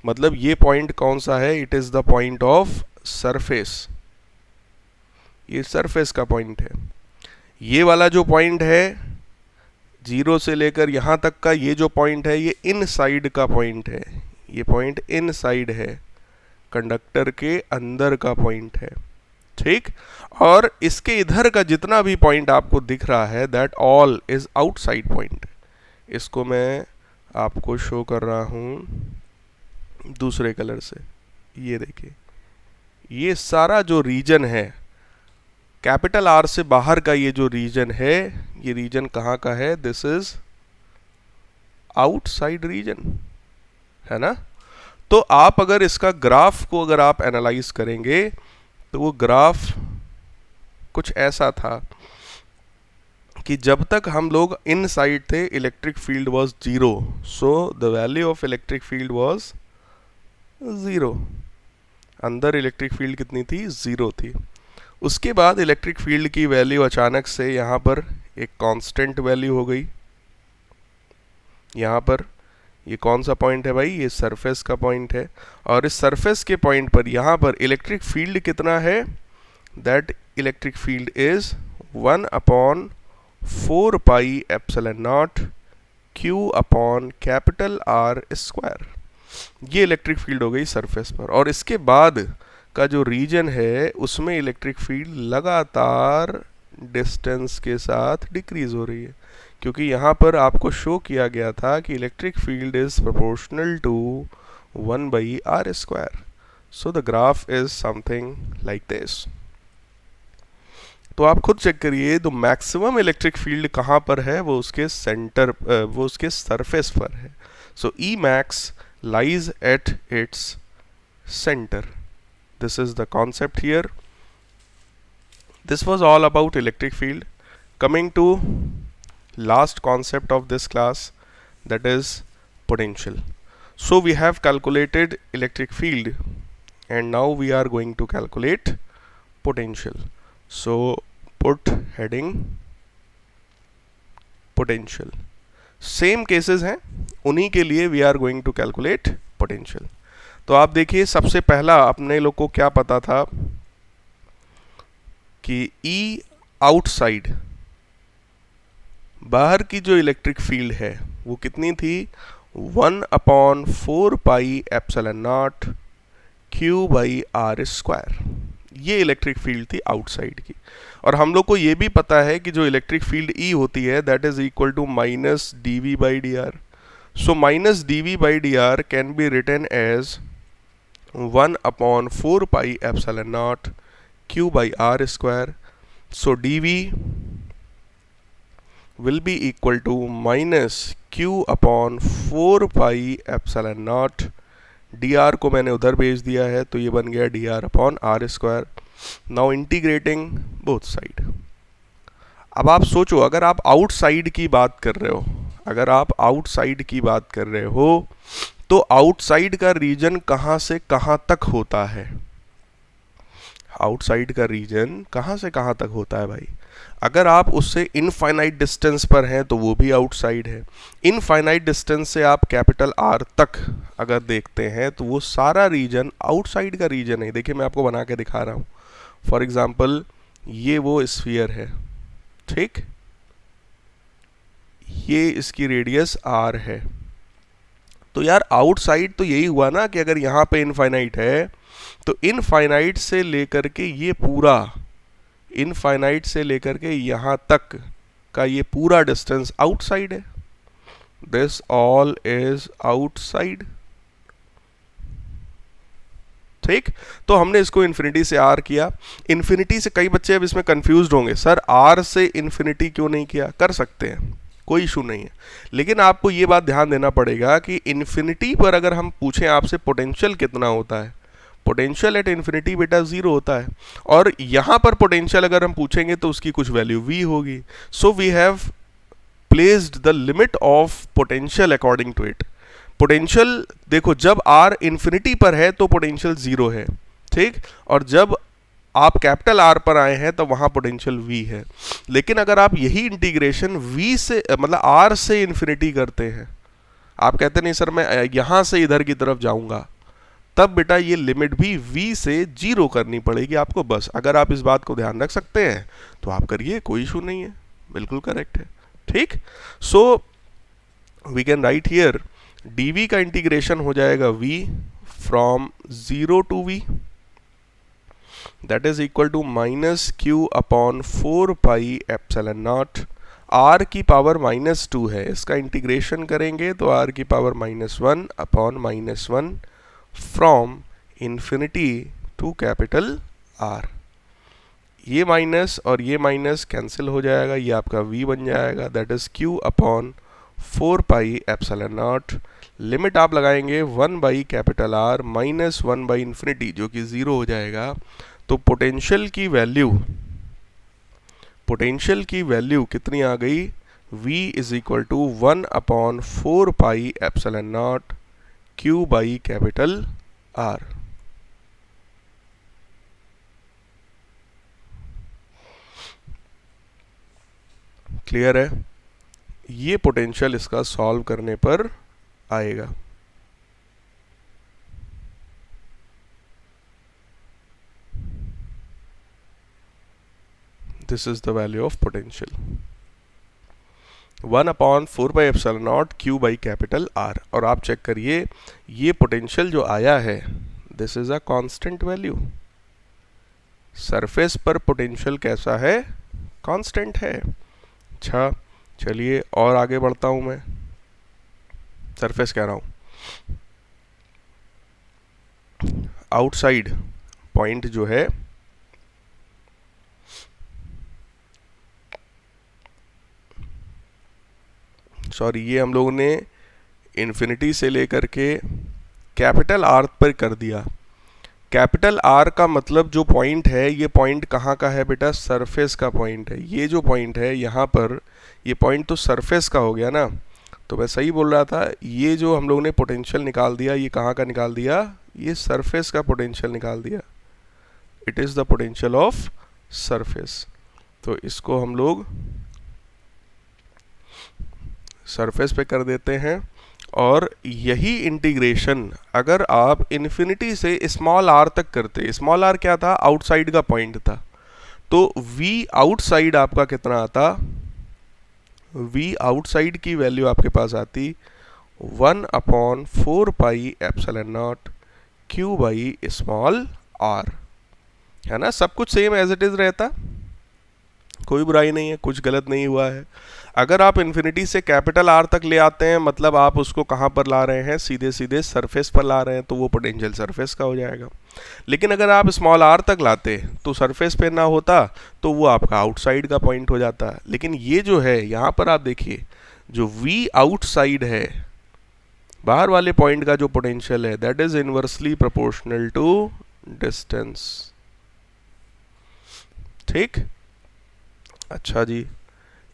मतलब ये पॉइंट कौन सा है, it is the point of surface. ये सरफेस का पॉइंट है। ये वाला जो पॉइंट है 0 से लेकर यहाँ तक का ये जो पॉइंट है ये इन साइड का पॉइंट है। ये पॉइंट इन साइड है, कंडक्टर के अंदर का पॉइंट है। ठीक, और इसके इधर का जितना भी पॉइंट आपको दिख रहा है that all is outside point. इसको मैं आपको शो कर रहा हूँ दूसरे कलर से। ये देखिए, ये सारा जो रीजन है कैपिटल आर से बाहर का, ये जो रीजन है ये रीजन कहाँ का है, दिस इज आउटसाइड रीजन, है ना। तो आप अगर इसका ग्राफ को अगर आप एनालाइज करेंगे तो वो ग्राफ कुछ ऐसा था कि जब तक हम लोग इन साइड थे electric field was 0, so the value of electric field was 0। अंदर इलेक्ट्रिक फील्ड कितनी थी, 0 थी। उसके बाद इलेक्ट्रिक फील्ड की वैल्यू अचानक से यहाँ पर एक कांस्टेंट वैल्यू हो गई। यहाँ पर ये कौन सा पॉइंट है भाई, ये सरफेस का पॉइंट है, और इस सरफेस के पॉइंट पर यहाँ पर इलेक्ट्रिक फील्ड कितना है, that electric field is 1/4 pi epsilon naught Q upon capital R square. ये इलेक्ट्रिक फील्ड हो गई सरफेस पर, और इसके बाद का जो रीजन है उसमें इलेक्ट्रिक फील्ड लगातार डिस्टेंस के साथ डिक्रीज हो रही है, क्योंकि यहाँ पर आपको शो किया गया था कि electric field is proportional to 1/r²। So the graph is something like this. तो आप खुद चेक करिए, तो मैक्सिमम इलेक्ट्रिक फील्ड कहाँ पर है, वो उसके सेंटर, वो उसके सरफेस पर है। So E max lies at its center. This is the concept here. This was all about electric field. Coming to last concept of this class, that is potential. So we have calculated electric field and now we are going to calculate potential. So put heading potential. Same cases हैं, उन्हीं के लिए we are going to calculate potential. तो आप देखिए, सबसे पहला अपने लोग को क्या पता था कि E आउटसाइड, बाहर की जो इलेक्ट्रिक फील्ड है वो कितनी थी, 1/4πε0 Q/r²। ये इलेक्ट्रिक फील्ड थी आउटसाइड की। और हम लोग को ये भी पता है कि जो इलेक्ट्रिक फील्ड E होती है that is equal to -dV/dr। So -dV/dr can be written as 1/4πε0 Q/r². So dV will be equal to -Q/4πε0। dr को मैंने उधर भेज दिया है तो ये बन गया dr/r²। Now integrating both side. अब आप सोचो, अगर आप आउटसाइड की बात कर रहे हो, अगर आप आउटसाइड की बात कर रहे हो तो आउटसाइड का रीजन कहाँ से कहाँ तक होता है, आउटसाइड का रीजन कहाँ से कहाँ तक होता है भाई। अगर आप उससे इनफाइनाइट डिस्टेंस पर हैं तो वो भी आउटसाइड है। इनफाइनाइट डिस्टेंस से आप कैपिटल R तक अगर देखते हैं तो वो सारा रीजन आउटसाइड का रीजन है। देखिए मैं आपको बना के दिखा रहा हूँ। फॉर एग्जाम्पल ये वो स्फीयर है, ठीक, ये इसकी रेडियस R है। तो यार आउटसाइड तो यही हुआ ना कि अगर यहाँ पे इनफाइनाइट है तो इनफाइनाइट से लेकर के ये पूरा, इनफाइनाइट से लेकर के यहाँ तक का ये पूरा डिस्टेंस आउटसाइड है। दिस ऑल इज आउटसाइड, ठीक। तो हमने इसको इन्फिनिटी से R किया। इन्फिनिटी से कई बच्चे अब इसमें कंफ्यूज्ड होंगे, सर R से इन्फिनिटी क्यों नहीं किया। कर सकते हैं, कोई इशू नहीं है, लेकिन आपको ये बात ध्यान देना पड़ेगा कि इन्फिनिटी पर अगर हम पूछें आपसे पोटेंशियल कितना होता है, पोटेंशियल एट इन्फिनिटी बेटा 0 होता है। और यहाँ पर पोटेंशियल अगर हम पूछेंगे तो उसकी कुछ वैल्यू v होगी। So we have placed the limit of potential according to it. Potential देखो, जब r इन्फिनिटी पर है तो पोटेंशियल 0 है, ठीक, और जब आप कैपिटल R पर आए हैं तो वहां पोटेंशियल v है। लेकिन अगर आप यही इंटीग्रेशन v से मतलब r से इन्फिनिटी करते हैं, आप कहते नहीं सर मैं यहां से इधर की तरफ जाऊंगा, तब बेटा ये लिमिट भी v से 0 करनी पड़ेगी आपको। बस अगर आप इस बात को ध्यान रख सकते हैं तो आप करिए, कोई इशू नहीं है, बिल्कुल करेक्ट है, ठीक। So we can write here dv का इंटीग्रेशन हो जाएगा v from 0 to v, that is equal to -Q/4πε0। r की पावर -2 है, इसका इंटीग्रेशन करेंगे तो r की power -1/-1 from infinity to capital R। ये माइनस और ये माइनस कैंसिल हो जाएगा, ये आपका v बन जाएगा, दैट इज Q/4πε0। लिमिट आप लगाएंगे 1/R -1/इन्फिनिटी जो कि 0 हो जाएगा। तो पोटेंशियल की वैल्यू कितनी आ गई, v is equal to 1/4πε0 Q/R। Clear है, ये पोटेंशियल इसका सॉल्व करने पर आएगा। This is the value of potential, 1/4πε0 Q/R। और आप चेक करिए ये पोटेंशियल जो आया है, this is a constant value. Surface पर पोटेंशियल कैसा है, कांस्टेंट है। अच्छा चलिए और आगे बढ़ता हूँ मैं, सरफेस कह रहा हूँ, आउटसाइड पॉइंट जो है सॉरी ये हम लोगों ने इन्फिनिटी से लेकर के कैपिटल आर पर कर दिया। कैपिटल आर का मतलब जो पॉइंट है, ये पॉइंट कहाँ का है बेटा, सरफेस का पॉइंट है। ये जो पॉइंट है यहाँ पर, ये पॉइंट तो सरफेस का हो गया ना, तो मैं सही बोल रहा था। ये जो हम लोगों ने पोटेंशियल निकाल दिया, ये कहाँ का निकाल दिया, ये सरफेस का पोटेंशियल निकाल दिया। It is the potential of surface. तो इसको हम लोग सरफेस पे कर देते हैं। और यही इंटीग्रेशन अगर आप इन्फिनिटी से स्मॉल आर तक करते, स्मॉल आर क्या था, आउटसाइड का पॉइंट था, तो v आउटसाइड आपका कितना आता, v आउटसाइड की वैल्यू आपके पास आती 1/4 pi epsilon naught q by small r, है ना। सब कुछ सेम एज इट इज रहता, कोई बुराई नहीं है, कुछ गलत नहीं हुआ है। अगर आप इन्फिनिटी से कैपिटल आर तक ले आते हैं, मतलब आप उसको कहाँ पर ला रहे हैं, सीधे सीधे सरफेस पर ला रहे हैं, तो वो पोटेंशियल सरफेस का हो जाएगा। लेकिन अगर आप स्मॉल आर तक लाते तो सरफेस पे ना होता, तो वो आपका आउटसाइड का पॉइंट हो जाता। लेकिन ये जो है यहाँ पर आप देखिए, जो v आउटसाइड है, बाहर वाले पॉइंट का जो पोटेंशियल है, that is inversely proportional to distance. ठीक, अच्छा जी,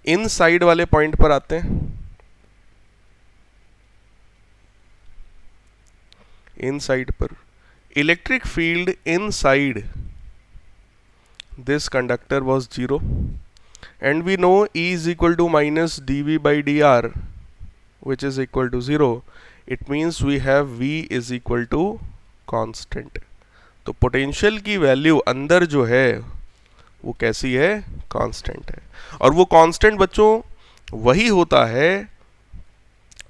इन साइड वाले पॉइंट पर आते हैं। इन साइड पर electric field inside this conductor was 0 and we know E is equal to minus dV by dr which is equal to 0. It means we have V is equal to constant. तो potential की value अंदर जो है वो कैसी है, constant है। और वो कांस्टेंट बच्चों वही होता है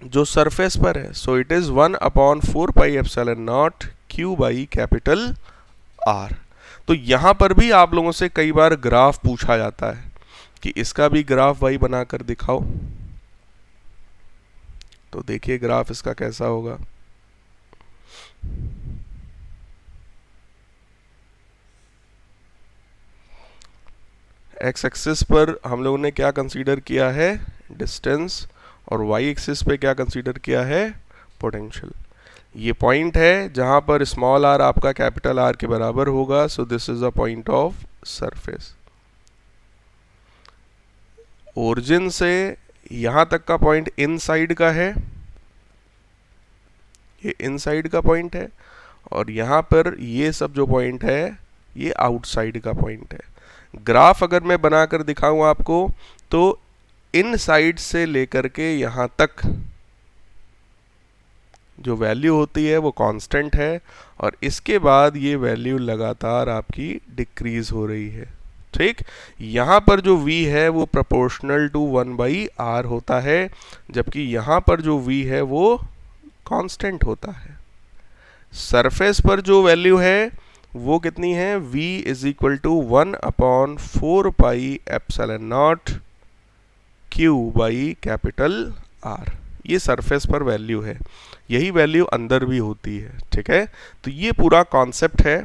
जो सरफेस पर है। सो it is 1/4 pi epsilon naught q by capital R। तो यहाँ पर भी आप लोगों से कई बार ग्राफ पूछा जाता है कि इसका भी ग्राफ भाई बनाकर दिखाओ। तो देखिए ग्राफ इसका कैसा होगा। एक्स एक्सिस पर हम लोगों ने क्या कंसीडर किया है, डिस्टेंस, और वाई एक्सिस पे क्या कंसीडर किया है, पोटेंशियल। ये पॉइंट है जहां पर स्मॉल आर आपका कैपिटल आर के बराबर होगा। सो this is a point of surface. Origin से यहां तक का पॉइंट इनसाइड का है, ये इनसाइड का पॉइंट है, और यहां पर ये सब जो पॉइंट है ये आउटसाइड का पॉइंट है। ग्राफ अगर मैं बनाकर दिखाऊं आपको, तो इन साइड से लेकर के यहां तक जो वैल्यू होती है वो कांस्टेंट है, और इसके बाद ये वैल्यू लगातार आपकी डिक्रीज हो रही है। ठीक, यहां पर जो v है वो प्रोपोर्शनल टू 1/r होता है, जबकि यहां पर जो v है वो कांस्टेंट होता है। सरफेस पर जो वैल्यू है वो कितनी है, v is equal to 1/4 pi epsilon naught q by capital R। ये सरफेस पर वैल्यू है, यही वैल्यू अंदर भी होती है। ठीक है, तो ये पूरा कॉन्सेप्ट है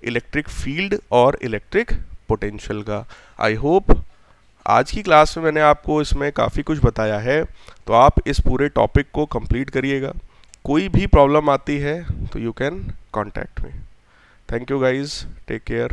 इलेक्ट्रिक फील्ड और इलेक्ट्रिक पोटेंशियल का। आई होप आज की क्लास में मैंने आपको इसमें काफ़ी कुछ बताया है, तो आप इस पूरे टॉपिक को कंप्लीट करिएगा। कोई भी प्रॉब्लम आती है तो you can contact me. Thank you guys, take care.